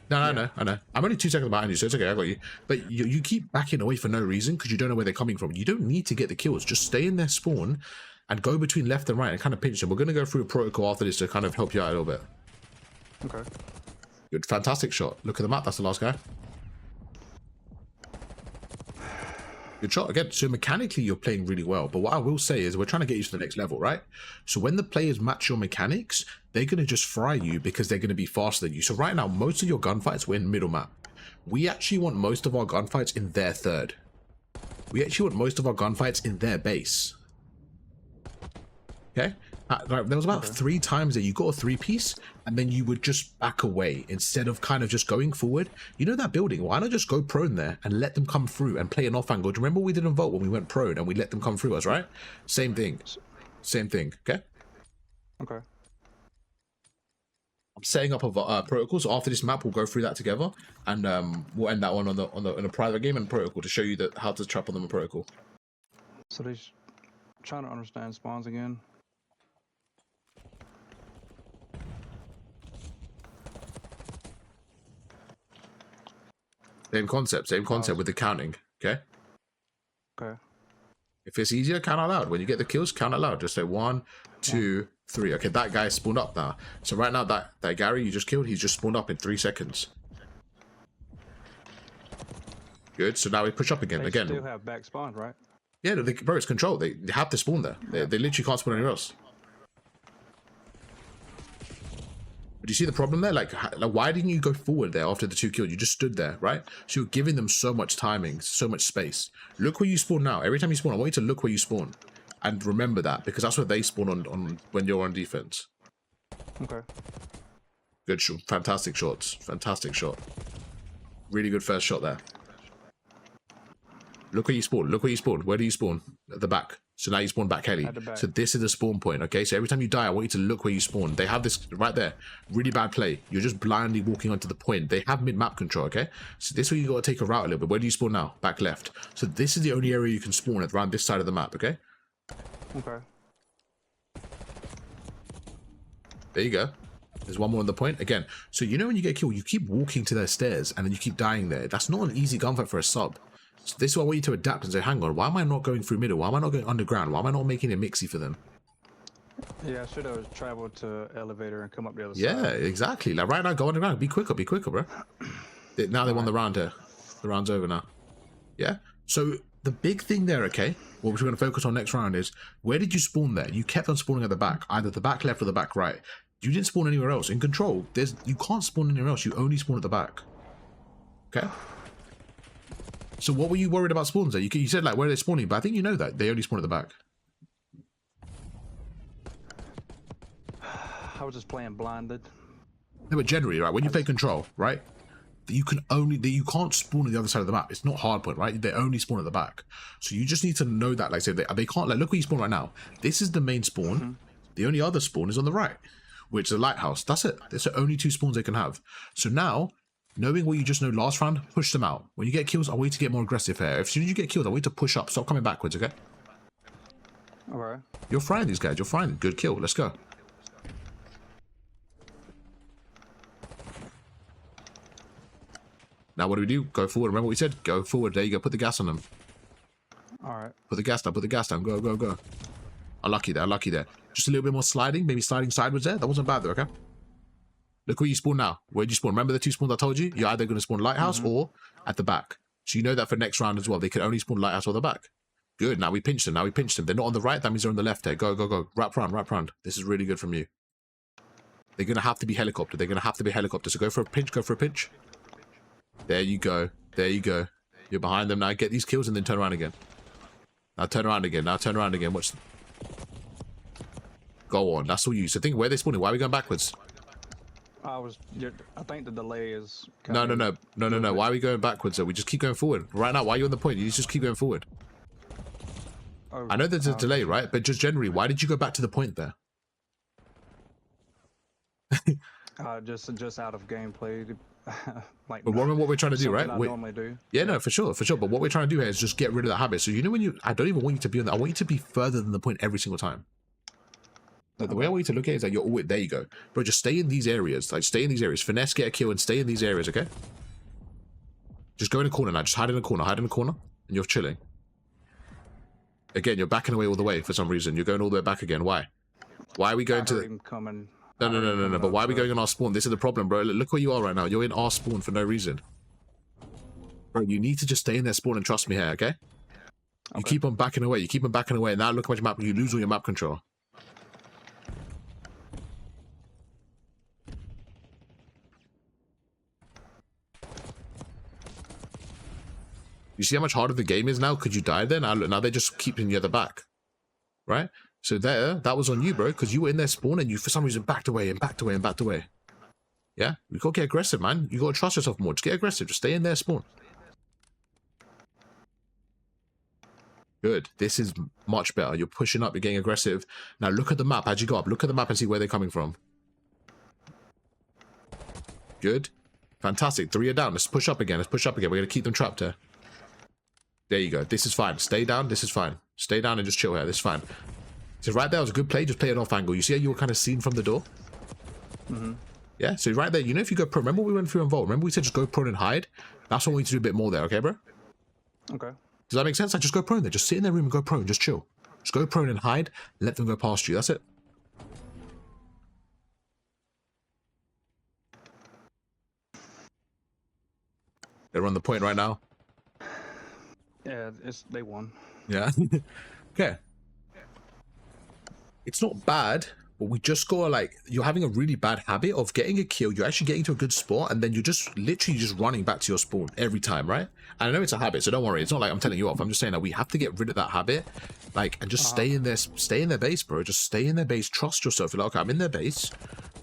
A: no, I know. I'm only 2 seconds behind you, so it's okay. I got you. But you keep backing away for no reason because you don't know where they're coming from. You don't need to get the kills. Just stay in their spawn and go between left and right and kind of pinch them. We're going to go through a protocol after this to kind of help you out a little bit.
B: Okay.
A: Good, fantastic shot. Look at the map. That's the last guy. Good shot again. So mechanically, you're playing really well. But what I will say is we're trying to get you to the next level, right? So when the players match your mechanics, they're going to just fry you because they're going to be faster than you. So right now, most of your gunfights were in middle map. We actually want most of our gunfights in their third. We actually want most of our gunfights in their base. Okay? There was about 3 times that you got a 3-piece and then you would just back away instead of kind of just going forward. You know that building? Why not just go prone there and let them come through and play an off angle? Do you remember we didn't vote when we went prone and we let them come through us, right? Same thing. Same thing. Okay?
B: Okay.
A: I'm setting up a protocol, so after this map we'll go through that together and we'll end that one on a private game and protocol to show you that how to trap on them a protocol.
B: So they're trying to understand spawns again.
A: Same concept with the counting, okay?
B: Okay.
A: If it's easier, count out loud. When you get the kills, count out loud. Just say 1, 2, 3. Okay, that guy spawned up now. So right now, that Gary you just killed, he's just spawned up in 3 seconds. Good, so now we push up again.
B: They still have back spawned, right?
A: Yeah, bro, it's control. They have to spawn there. They literally can't spawn anywhere else. But do you see the problem there? Like, why didn't you go forward there after the 2 kills? You just stood there, right? So you're giving them so much timing, so much space. Look where you spawn now. Every time you spawn, I want you to look where you spawn. And remember that, because that's where they spawn on when you're on defense.
B: Okay.
A: Good shot. Fantastic shots. Fantastic shot. Really good first shot there. Look where you spawn. Look where you spawn. Where do you spawn? At the back. So now you spawn back heli. So this is the spawn point, okay? So every time you die, I want you to look where you spawn. They have this right there. Really bad play. You're just blindly walking onto the point. They have mid-map control, okay? So this is where you got to take a route a little bit. Where do you spawn now? Back left. So this is the only area you can spawn at around this side of the map, okay?
B: Okay.
A: There you go. There's one more on the point. Again, so you know when you get killed, you keep walking to their stairs and then you keep dying there. That's not an easy gunfight for a sub. So this is why I want you to adapt and say, hang on, why am I not going through middle? Why am I not going underground? Why am I not making it mixy for them?
B: Yeah, I should have traveled to elevator and come up the other side.
A: Yeah, exactly. Like right now, go underground. Be quicker, bro. Now they won the round here. The round's over now. Yeah? So the big thing there, okay, what we're going to focus on next round is, where did you spawn there? You kept on spawning at the back, either the back left or the back right. You didn't spawn anywhere else. In control, you can't spawn anywhere else. You only spawn at the back. Okay? So what were you worried about spawns there? You said, like, where are they spawning? But I think you know that. They only spawn at the back.
B: I was just playing blinded.
A: No, but generally, right, when you play control, right, you can't spawn on the other side of the map. It's not hardpoint, right? They only spawn at the back. So you just need to know that. Like, say, they can't, like, look where you spawn right now. This is the main spawn. The only other spawn is on the right, which is a lighthouse. That's it. There's the only 2 spawns they can have. So now, knowing what you just know last round, push them out. When you get kills, I want you to get more aggressive here. As soon as you get killed, I want you to push up. Stop coming backwards, okay?
B: Alright.
A: You're frying these guys. You're frying. Good kill. Let's go. Now what do we do? Go forward. Remember what we said? Go forward. There you go. Put the gas on them.
B: Alright.
A: Put the gas down. Put the gas down. Go, go, go. Unlucky there. Unlucky there. Just a little bit more sliding. Maybe sliding sideways there. That wasn't bad though, okay? Look where you spawn now. Where'd you spawn? Remember the 2 spawns I told you? You're either going to spawn lighthouse or at the back. So you know that for next round as well. They can only spawn lighthouse or the back. Good. Now we pinch them. Now we pinch them. They're not on the right. That means they're on the left here. Go, go, go. Wrap round. Wrap round. This is really good from you. They're going to have to be helicopter. They're going to have to be helicopter. So go for a pinch. Go for a pinch. There you go. There you go. You're behind them now. Get these kills and then turn around again. Now turn around again. Now turn around again. Watch. Go on. That's all you. So think where they're spawning. Why are we going backwards?
B: I think the delay is...
A: No. Why are we going backwards? So we just keep going forward. Right now, why are you on the point? You just keep going forward. Oh, I know there's a delay, right? But just generally, why did you go back to the point there?
B: Just out of gameplay.
A: Like, but remember what we're trying to do, right?
B: I normally do.
A: Yeah, no, for sure. But what we're trying to do here is just get rid of that habit. So you know when you... I don't even want you to be on that. I want you to be further than the point every single time. Like, the way I want you to look at it is that you're always... There you go. Bro, just stay in these areas. Like, stay in these areas. Finesse, get a kill, and stay in these areas, okay? Just go in a corner now. Just hide in a corner. Hide in a corner. And you're chilling. Again, you're backing away all the way for some reason. You're going all the way back again. Why? Why are we going to... No. But why are we going on our spawn? This is the problem, bro. Look where you are right now. You're in our spawn for no reason. Bro, you need to just stay in their spawn and trust me here, okay? You keep on backing away. You keep on backing away. Now look at your map. You lose all your map control. You see how much harder the game is now? Could you die there? Now they're just keeping you at the back. Right? So there, that was on you, bro, because you were in there spawning. You, for some reason, backed away and backed away and backed away. Yeah? You got to get aggressive, man. You got to trust yourself more. Just get aggressive. Just stay in there, spawn. Good. This is much better. You're pushing up. You're getting aggressive. Now look at the map. How'd you go up? Look at the map and see where they're coming from. Good. Fantastic. 3 are down. Let's push up again. Let's push up again. We're going to keep them trapped here. There you go. This is fine. Stay down. This is fine. Stay down and just chill here. This is fine. So right there was a good play. Just play it off angle. You see how you were kind of seen from the door? Yeah, so right there, you know, if you go prone, remember we went through and Vault? Remember we said just go prone and hide? That's what we need to do a bit more there, okay, bro?
B: Okay.
A: Does that make sense? Like, just go prone there. Just sit in their room and go prone. Just chill. Just go prone and hide. Let them go past you. That's it. They're on the point right now.
B: Yeah, they won.
A: Yeah. Okay. It's not bad, but we just gotta, like, you're having a really bad habit of getting a kill. You're actually getting to a good spot, and then you're just literally just running back to your spawn every time, right? And I know it's a habit, so don't worry. It's not like I'm telling you off. I'm just saying that we have to get rid of that habit, like, and just stay in their base, bro. Just stay in their base. Trust yourself. You're like, okay, I'm in their base.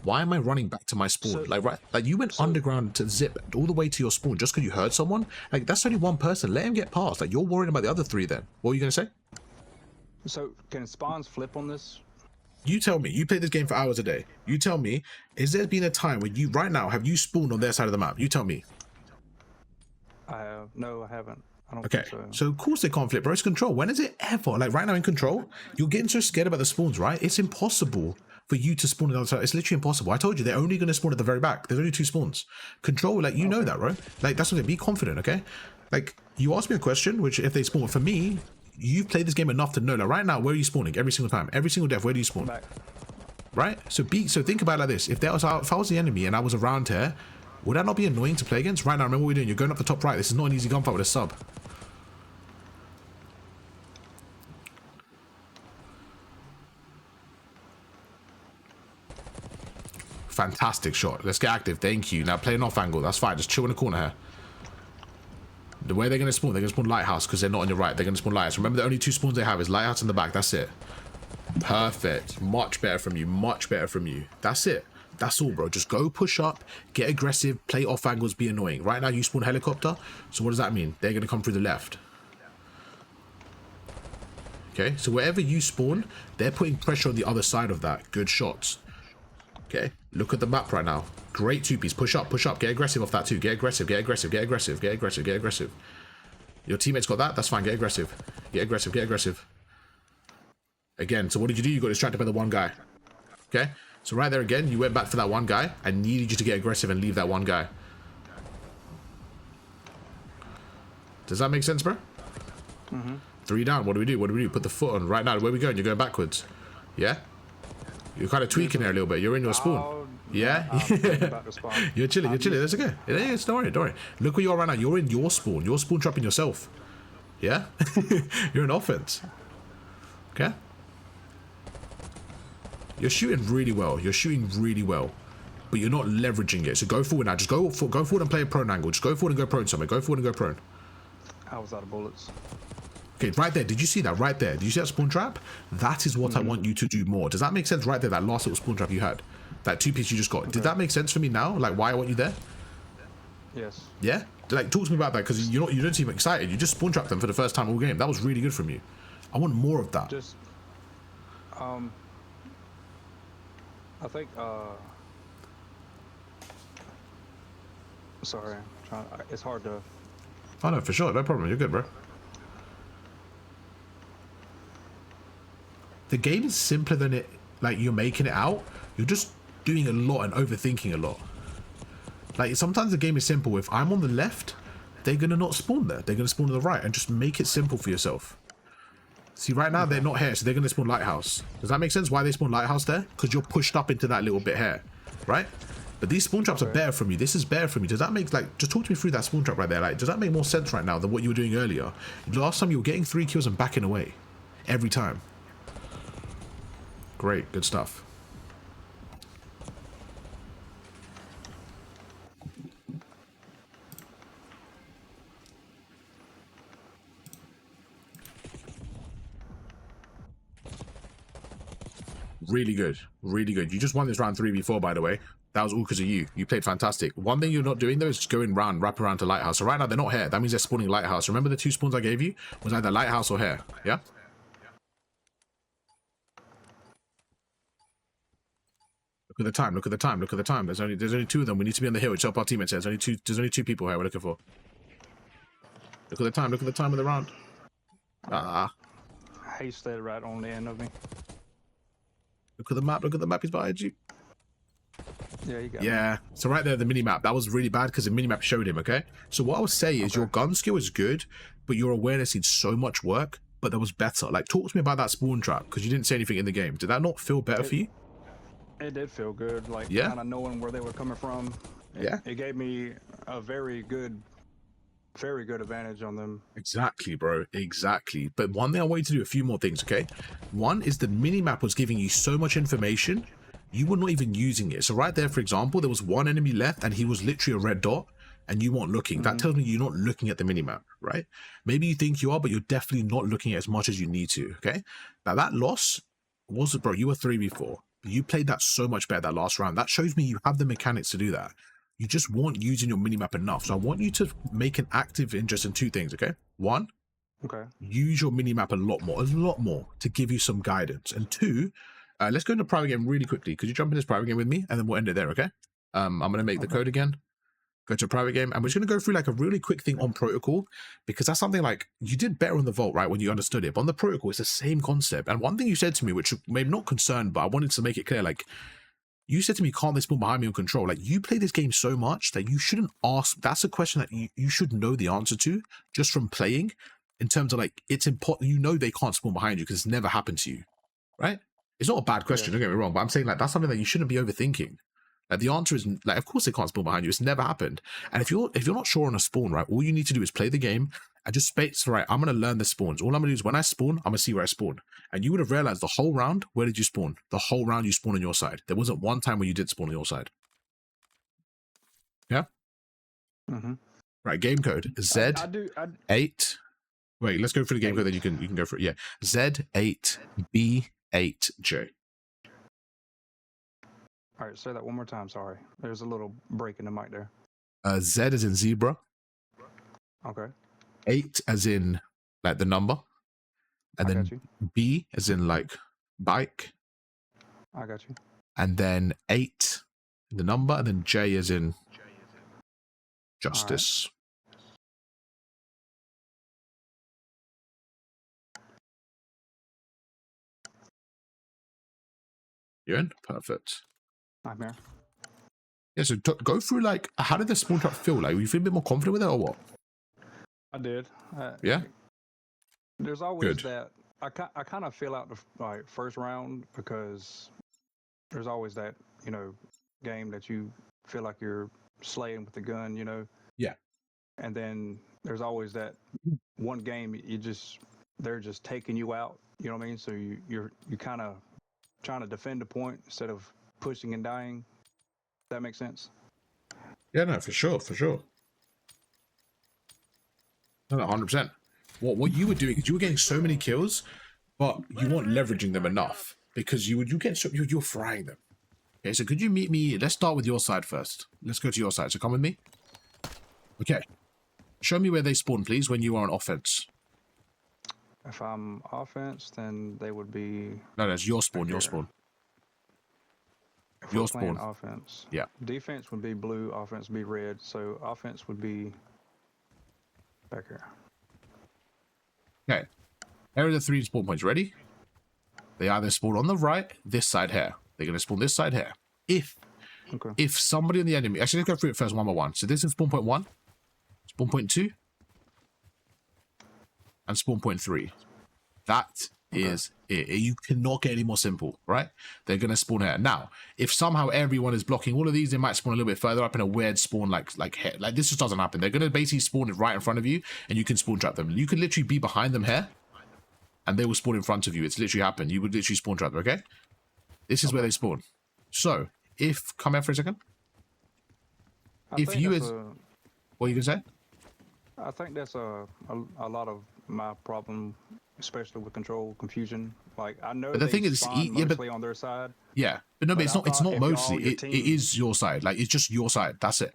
A: Why am I running back to my spawn? So, like, right, like you went underground to zip all the way to your spawn just because you heard someone. Like, that's only one person. Let him get past. Like, you're worried about the other 3 then. What were you gonna say?
B: So can spawns flip on this?
A: You tell me. You play this game for hours a day. You tell me, is there been a time when you, right now, have you spawned on their side of the map? You tell me.
B: No, I haven't. I don't
A: Okay,
B: think so.
A: So of course they can't flip, bro. It's control. When is it ever? Like right now in control, you're getting so scared about the spawns, right? It's impossible for you to spawn on the other side. It's literally impossible. I told you, they're only going to spawn at the very back. There's only 2 spawns. Control, like, you know that, right? Like, that's what I'm saying. Be confident, okay? Like, you asked me a question, which if they spawn, for me, you've played this game enough to know, like, right now, where are you spawning? Every single time. Every single death, where do you spawn?
B: Back.
A: Right? So think about it like this. If I was the enemy and I was around here, would that not be annoying to play against? Right now, remember what we're doing. You're going up the top right. This is not an easy gunfight with a sub. Fantastic shot. Let's get active. Thank you. Now playing off angle. That's fine. Just chill in the corner here. The way they're going to spawn, they're going to spawn lighthouse because they're not on your right. They're going to spawn lighthouse. Remember, the only 2 spawns they have is lighthouse in the back. That's it. Perfect. Much better from you. Much better from you. That's it. That's all, bro. Just go push up, get aggressive, play off angles, be annoying. Right now, you spawn helicopter. So what does that mean? They're going to come through the left. Okay. So wherever you spawn, they're putting pressure on the other side of that. Good shots. Okay. Look at the map right now. Great 2-piece. Push up, push up. Get aggressive off that too. Get aggressive, get aggressive, get aggressive, get aggressive, get aggressive. Your teammates got that? That's fine. Get aggressive. Get aggressive, get aggressive. Again, so what did you do? You got distracted by the one guy. Okay? So right there again, you went back for that one guy. I needed you to get aggressive and leave that one guy. Does that make sense, bro? 3 down. What do we do? What do we do? Put the foot on. Right now, where are we going? You're going backwards. Yeah? You're kind of tweaking there a little bit. You're in your spawn. Yeah? You're chilling. You're chilling. That's okay. Don't worry. Don't worry. Look where you are right now. You're in your spawn. You're spawn trapping yourself. Yeah? You're in offense. Okay? You're shooting really well. You're shooting really well. But you're not leveraging it. So go forward now. Just go forward and play a prone angle. Just go forward and go prone somewhere. Go forward and go prone.
B: I was out of bullets.
A: Okay, right there. Did you see that? Right there. Did you see that spawn trap? That is what I want you to do more. Does that make sense? Right there, that last little spawn trap you had. That 2-piece you just got. Okay. Did that make sense for me now? Like, why I want you there?
B: Yes. Yeah?
A: Like, talk to me about that, because you don't seem excited. You just spawn trapped them for the first time all game. That was really good from you. I want more of that.
B: Just, I think, sorry, it's hard to...
A: Oh, no, for sure. No problem. You're good, bro. The game is simpler than it, like, you're making it out. You're just doing a lot and overthinking a lot. Like, sometimes the game is simple. If I'm on the left, they're going to not spawn there. They're going to spawn to the right, and just make it simple for yourself. See, right now, they're not here, so they're going to spawn lighthouse. Does that make sense? Why they spawn lighthouse there? Because you're pushed up into that little bit here, right? But these spawn traps are better from you. This is better from you. Does that make, like, just talk to me through that spawn trap right there. Like, does that make more sense right now than what you were doing earlier? Last time you were getting 3 kills and backing away. Every time. Great, good stuff. Really good. Really good. You just won this round 3v4, by the way. That was all because of you. You played fantastic. One thing you're not doing, though, is just going round, wrap around to Lighthouse. So right now, they're not here. That means they're spawning Lighthouse. Remember the 2 spawns I gave you? Was either Lighthouse or here. Yeah? Look at the time. Look at the time. Look at the time. There's only 2 of them. We need to be on the hill. It's up our teammates here. There's only two people here we're looking for. Look at the time. Look at the time of the round. Ah.
B: He stayed right on the end of me.
A: Look at the map. Look at the map. He's behind you.
B: Yeah, you got
A: me. So right there, the mini-map. That was really bad because the mini-map showed him, okay? So what I would say is your gun skill is good, but your awareness needs so much work, but that was better. Like, talk to me about that spawn trap, because you didn't say anything in the game. Did that not feel better for you?
B: It did feel good, like, kind of knowing where they were coming from. It gave me a very good advantage on them.
A: Exactly, bro. Exactly. But one thing I want you to do, a few more things, okay? One is the mini-map was giving you so much information, you were not even using it. So right there, for example, there was 1 enemy left and he was literally a red dot and you weren't looking. That tells me you're not looking at the mini-map, right? Maybe you think you are, but you're definitely not looking at as much as you need to, okay? Now that loss was, bro, you were 3v4. You played that so much better that last round. That shows me you have the mechanics to do that. You just weren't using your mini-map enough. So I want you to make an active interest in 2 things, okay? 1, use your mini-map a lot more to give you some guidance. And 2, let's go into private game really quickly. Could you jump in this private game with me? And then we'll end it there, okay? I'm going to make the code again. Go to a private game. And we're just going to go through like a really quick thing on protocol. Because that's something like, you did better on the vault, right? When you understood it. But on the protocol, it's the same concept. And one thing you said to me, which made me not concerned, but I wanted to make it clear, like, you said to me, can't they spawn behind me on control? Like, you play this game so much that you shouldn't ask. That's a question that you should know the answer to just from playing. In terms of like, it's important, you know they can't spawn behind you because it's never happened to you, right? It's not a bad question, don't get me wrong, but I'm saying like that's something that you shouldn't be overthinking. Like the answer is like, of course they can't spawn behind you. It's never happened. And if you're not sure on a spawn, right, all you need to do is play the game and just space, right, I'm going to learn the spawns. All I'm going to do is when I spawn, I'm going to see where I spawn. And you would have realized the whole round, where did you spawn? The whole round you spawn on your side. There wasn't one time where you did spawn on your side. Yeah? Right, game code. Z8. Wait, let's go for the game code, then you can go for it. Yeah. Z8B8J.
B: All right, say that one more time. Sorry. There's a little break in the mic there.
A: Z as in zebra.
B: Okay.
A: 8 as in like the number. And then B as in like bike.
B: I got you.
A: And then 8 the number, and then J as in justice. You're in? Perfect.
B: I'm here.
A: Yeah, so go through like, how did the spawn trap feel? Like, were you feel a bit more confident with it or what?
B: I did.
A: Yeah?
B: There's always that. I kind of feel out the like first round because there's always that, you know, game that you feel like you're slaying with the gun, you know?
A: Yeah.
B: And then there's always that one game they're just taking you out, you know what I mean? So you're kind of trying to defend a point instead of pushing and dying. Does that make sense?
A: Yeah, no, for sure. No, 100%. What you were doing is you were getting so many kills, but you weren't leveraging them enough because you're frying them. Okay, so could you meet me? Let's start with your side first. Let's go to your side. So come with me. Okay. Show me where they spawn, please, when you are on offense.
B: If I'm offense, then they would be...
A: No, it's your spawn, your spawn.
B: If your spawn. Offense.
A: Yeah.
B: Defense would be blue, offense would be red. So offense would be back here.
A: Okay. Here are the 3 spawn points. Ready? They either spawn on the right, this side here. They're going to spawn this side here. If somebody in the enemy... Actually, let's go through it first one by one. So this is spawn point 1, spawn point 2, and spawn point 3. That is it. You cannot get any more simple, right? They're going to spawn here. Now, if somehow everyone is blocking all of these, they might spawn a little bit further up in a weird spawn like this just doesn't happen. They're going to basically spawn it right in front of you, and you can spawn trap them. You can literally be behind them here, and they will spawn in front of you. It's literally happened. You would literally spawn trap them, okay? This is where they spawn. So, come here for a second. If you is... What are you going to say?
B: I think that's a lot of my problem, especially with control confusion. Like I know
A: the thing is,
B: mostly on their side.
A: Yeah, but no, but it's not mostly. It is your side. Like it's just your side. That's it.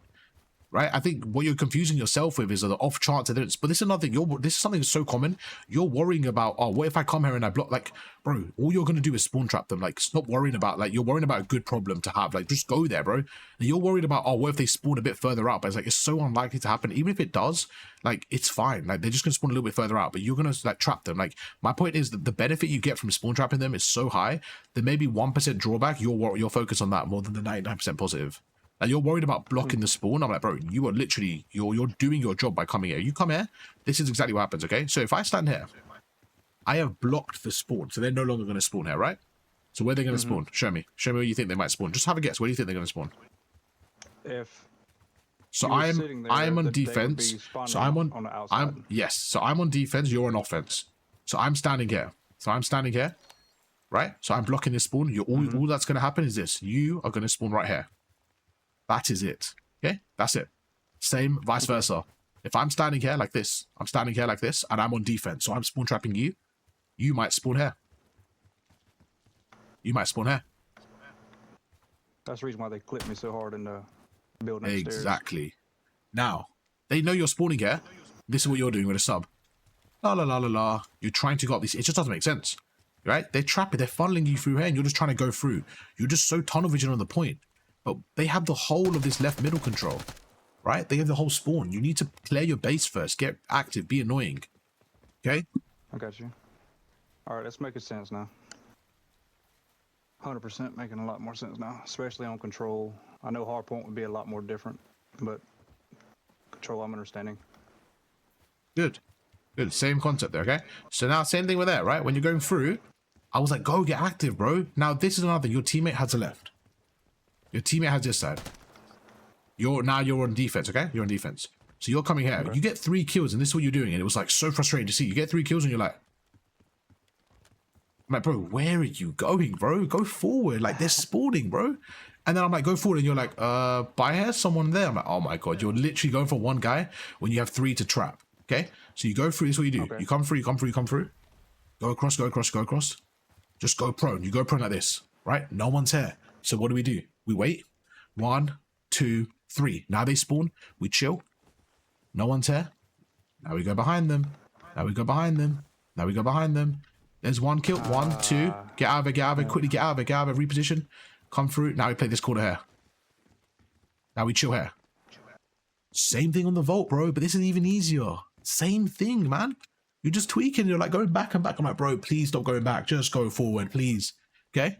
A: Right? I think what you're confusing yourself with is the off chance that it's. But this is another thing. This is something that's so common. You're worrying about, oh, what if I come here and I block? Like, bro, all you're gonna do is spawn trap them. Like, stop worrying about. Like, you're worrying about a good problem to have. Like, just go there, bro. And you're worried about, oh, what if they spawn a bit further out? But it's like it's so unlikely to happen. Even if it does, like, it's fine. Like, they're just gonna spawn a little bit further out. But you're gonna like trap them. Like, my point is that the benefit you get from spawn trapping them is so high. There may be 1% drawback. You're focused on that more than the 99% positive. And you're worried about blocking the spawn. I'm like, bro, you are literally, you're doing your job by coming here. You come here, this is exactly what happens, okay? So if I stand here, I have blocked the spawn, so they're no longer going to spawn here, right? So where are they going to spawn? Show me where you think they might spawn. Just have a guess. Where do you think they're going to spawn? So I'm on defense. So I'm on the outside. So I'm on defense. You're on offense. So I'm standing here. Right? So I'm blocking this spawn. All that's going to happen is this. You are going to spawn right here. That is it. Okay? That's it. Same, vice versa. If I'm standing here like this, and I'm on defense, so I'm spawn trapping you, you might spawn here. That's
B: the reason why they clipped me so hard in the building upstairs.
A: Exactly. Now, they know you're spawning here. This is what you're doing with a sub. La la la la la. You're trying to go up these. It just doesn't make sense. Right? They're trapping. They're funneling you through here, and you're just trying to go through. You're just so tunnel vision on the point. But they have the whole of this left middle control, right? They have the whole spawn. You need to clear your base first. Get active. Be annoying. Okay?
B: I got you. All right, that's making sense now. 100% making a lot more sense now, especially on control. I know hardpoint would be a lot more different, but control I'm understanding.
A: Good. Good. Same concept there, okay? So now, same thing with that, right? When you're going through, I was like, go get active, bro. Now, this is another thing. Your teammate has a left. Your teammate has this side. You're on defense, okay? You're on defense. So you're coming here. Okay. You get 3 kills, and this is what you're doing. And it was like so frustrating to see. You get 3 kills, and you're like, I'm like, bro, where are you going, bro? Go forward. Like, they're spawning, bro. And then I'm like, go forward, and you're like, by here, someone there. I'm like, oh my god, you're literally going for one guy when you have 3 to trap. Okay? So you go through, this is what you do. Okay. You come through. Go across. Just go prone. You go prone like this, right? No one's here. So what do? We wait. 1, 2, 3. Now they spawn. We chill. No one's here. Now we go behind them. There's 1 kill. 1, 2. Get out of it. Quickly get out of it. Reposition. Come through. Now we play this corner here. Now we chill here. Same thing on the vault, bro. But this is even easier. Same thing, man. You're just tweaking. You're like going back and back. I'm like, bro, please stop going back. Just go forward, please. Okay?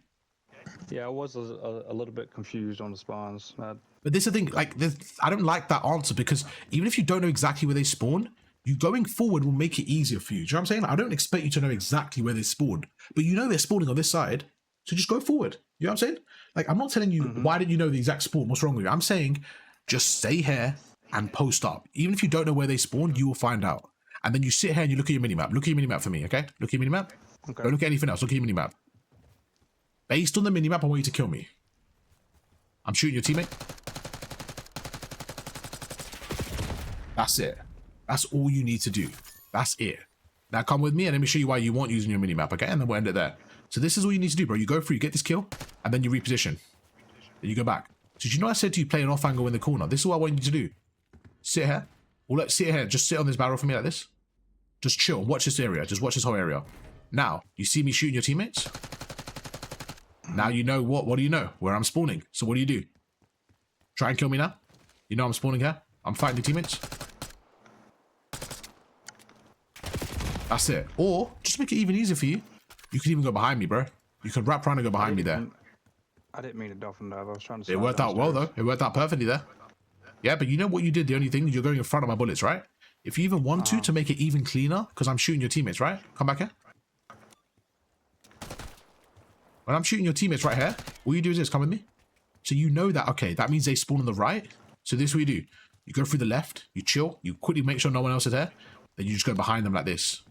B: Yeah, I was a little bit confused on the spawns.
A: But this is the thing, like, I don't like that answer because even if you don't know exactly where they spawn, you going forward will make it easier for you. Do you know what I'm saying? Like, I don't expect you to know exactly where they spawned, but you know they're spawning on this side, so just go forward. You know what I'm saying? Like, I'm not telling you, why didn't you know the exact spawn? What's wrong with you? I'm saying, just stay here and post up. Even if you don't know where they spawn, you will find out. And then you sit here and you look at your minimap. Look at your minimap for me, okay? Look at your minimap. Okay. Don't look at anything else. Look at your minimap. Based on the minimap, I want you to kill me. I'm shooting your teammate. That's it. That's all you need to do. That's it. Now come with me and let me show you why you want using your minimap, okay? And then we'll end it there. So this is all you need to do, bro. You go through, you get this kill, and then you reposition. Then you go back. So did you know I said to you play an off angle in the corner? This is what I want you to do. Sit here. Well, let's sit here. Just sit on this barrel for me like this. Just chill. Watch this area. Just watch this whole area. Now, you see me shooting your teammates? Now you know what do you know? Where I'm spawning. So what do? Try and kill me now? You know I'm spawning here? I'm fighting the teammates? That's it. Or, just make it even easier for you, you can even go behind me, bro. You can wrap around and go behind me there.
B: I didn't mean to dolphin dive. I was trying to...
A: It worked out well, though. It worked out perfectly there. Yeah, but you know what you did? The only thing, you're going in front of my bullets, right? If you even want to make it even cleaner, because I'm shooting your teammates, right? Come back here. When I'm shooting your teammates right here, all you do is this, come with me. So you know that, okay, that means they spawn on the right. So this is what you do. You go through the left, you chill, you quickly make sure no one else is there. Then you just go behind them like this.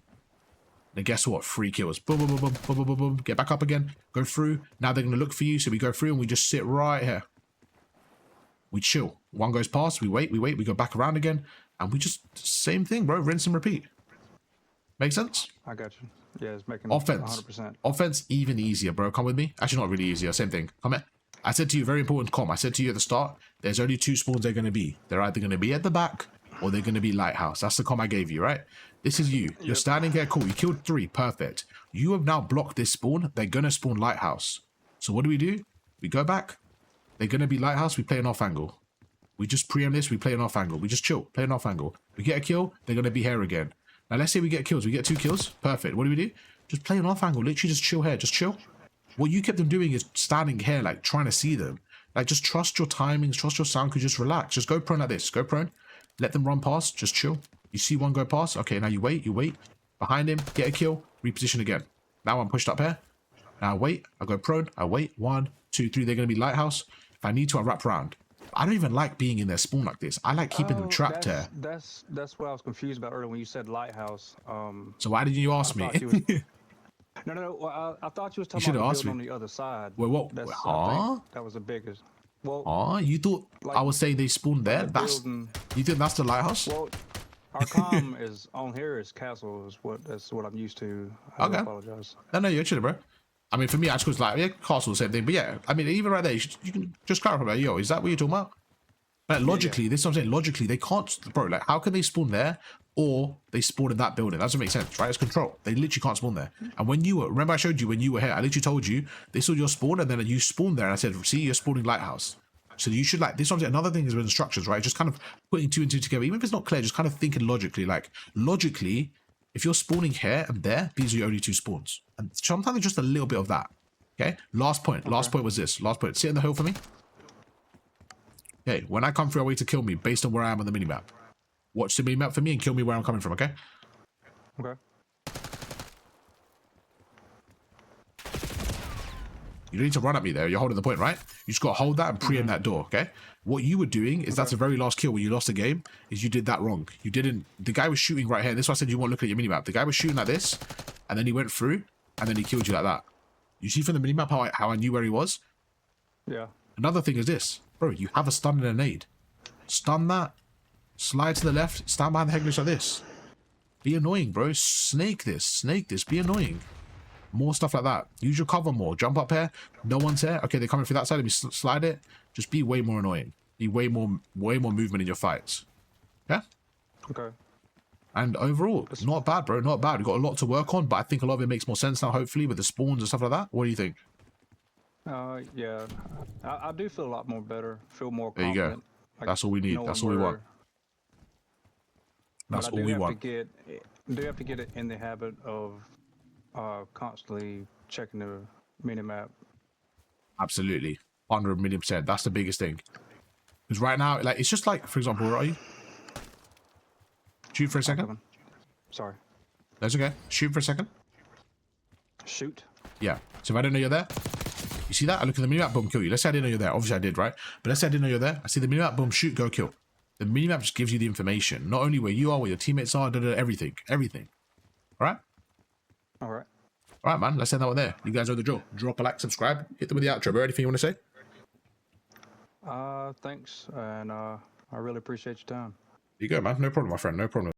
A: Then guess what? 3 kills. Boom, boom, boom, boom, boom, boom, boom, boom. Get back up again. Go through. Now they're going to look for you. So we go through and we just sit right here. We chill. One goes past. We wait. We go back around again. And we just, same thing, bro. Rinse and repeat. Make sense?
B: I got you. Yeah, it's making
A: offense.
B: 100%.
A: Offense, even easier, bro. Come with me. Actually, not really easier. Same thing. Come here. I said to you, very important comm. I said to you at the start, there's only 2 spawns they're going to be. They're either going to be at the back or they're going to be lighthouse. That's the comm I gave you, right? This is you. You're standing here. Cool. You killed 3. Perfect. You have now blocked this spawn. They're going to spawn lighthouse. So what do? We go back. They're going to be lighthouse. We play an off angle. We just preempt this. We play an off angle. We just chill. Play an off angle. We get a kill. They're going to be here again. Now, let's say we get kills. We get 2 kills. Perfect. What do? Just play an off angle. Literally just chill here. Just chill. What you kept them doing is standing here, like trying to see them. Like, just trust your timings. Trust your sound. Could just relax. Just go prone like this. Go prone. Let them run past. Just chill. You see one go past. Okay, now you wait. You wait. Behind him. Get a kill. Reposition again. Now I'm pushed up here. Now I wait. I go prone. I wait. 1, 2, 3. They're going to be lighthouse. If I need to, I wrap around. I don't even like being in their spawn like this. I like keeping them trapped here.
B: That's what I was confused about earlier when you said lighthouse.
A: So why didn't you ask me?
B: No. Well, I thought you was talking about the building on the other side.
A: Well, what?
B: I think that was the biggest. Well,
A: you thought like, I was saying they spawned there? You think that's the lighthouse?
B: Well, our comm is on here is castle. That's what I'm used to. I apologize.
A: No, you're chilling, bro. I mean, for me, I just was like, yeah, castle, same thing. But yeah, I mean, even right there, you can just clarify, like, yo, is that what you're talking about? Like, logically, this is what I'm saying. Logically, they can't, bro. Like, how can they spawn there or they spawn in that building? That doesn't make sense, right? It's control. They literally can't spawn there. And when you were, remember I showed you when you were here, I literally told you they saw your spawn and then you spawned there. And I said, see, you're spawning lighthouse. So you should like this. One, another thing is with instructions, right? Just kind of putting 2 and 2 together, even if it's not clear. Just kind of thinking logically. Like logically, if you're spawning here and there, these are your only 2 spawns. And sometimes just a little bit of that. Okay. Last point. Okay. Last point was this. Last point. Sit in the hill for me. Okay. When I come through a way to kill me based on where I am on the minimap, watch the minimap for me and kill me where I'm coming from. Okay.
B: Okay.
A: You don't need to run at me there. You're holding the point, right? You just got to hold that and preempt that door, okay? What you were doing is that's the very last kill when you lost the game, is you did that wrong. You didn't... The guy was shooting right here. This is why I said you won't look at your minimap. The guy was shooting like this, and then he went through, and then he killed you like that. You see from the minimap how I knew where he was?
B: Yeah.
A: Another thing is this. Bro, you have a stun and a nade. Stun that. Slide to the left. Stand behind the head glitch like this. Be annoying, bro. Snake this. Snake this. Be annoying. More stuff like that. Use your cover more. Jump up here. No one's here. Okay, they're coming through that side. Let me slide it. Just be way more annoying. Be way more movement in your fights. Yeah?
B: Okay.
A: And overall, it's not bad, bro. Not bad. We've got a lot to work on, but I think a lot of it makes more sense now, hopefully, with the spawns and stuff like that. What do you think?
B: Yeah. I do feel a lot more better. Feel more confident.
A: There you go. Like, that's all we need. That's all we want. That's all we want.
B: I do have to get it in the habit of constantly checking the minimap.
A: Absolutely. 100,000,000%. That's the biggest thing. Because right now, like, it's just like, for example, where are you? Shoot for a second.
B: Sorry.
A: That's okay. Shoot for a second.
B: Shoot?
A: Yeah. So if I don't know you're there, you see that? I look at the minimap, boom, kill you. Let's say I didn't know you're there. Obviously I did, right? But let's say I didn't know you're there. I see the minimap, boom, shoot, go kill. The minimap just gives you the information. Not only where you are, where your teammates are, everything. Everything. All right?
B: All right.
A: All right, man. Let's send that one there. You guys know the drill. Drop a like, subscribe. Hit them with the outro, bro. Anything you want to say?
B: Thanks. And I really appreciate your time.
A: There you go, man. No problem, my friend. No problem.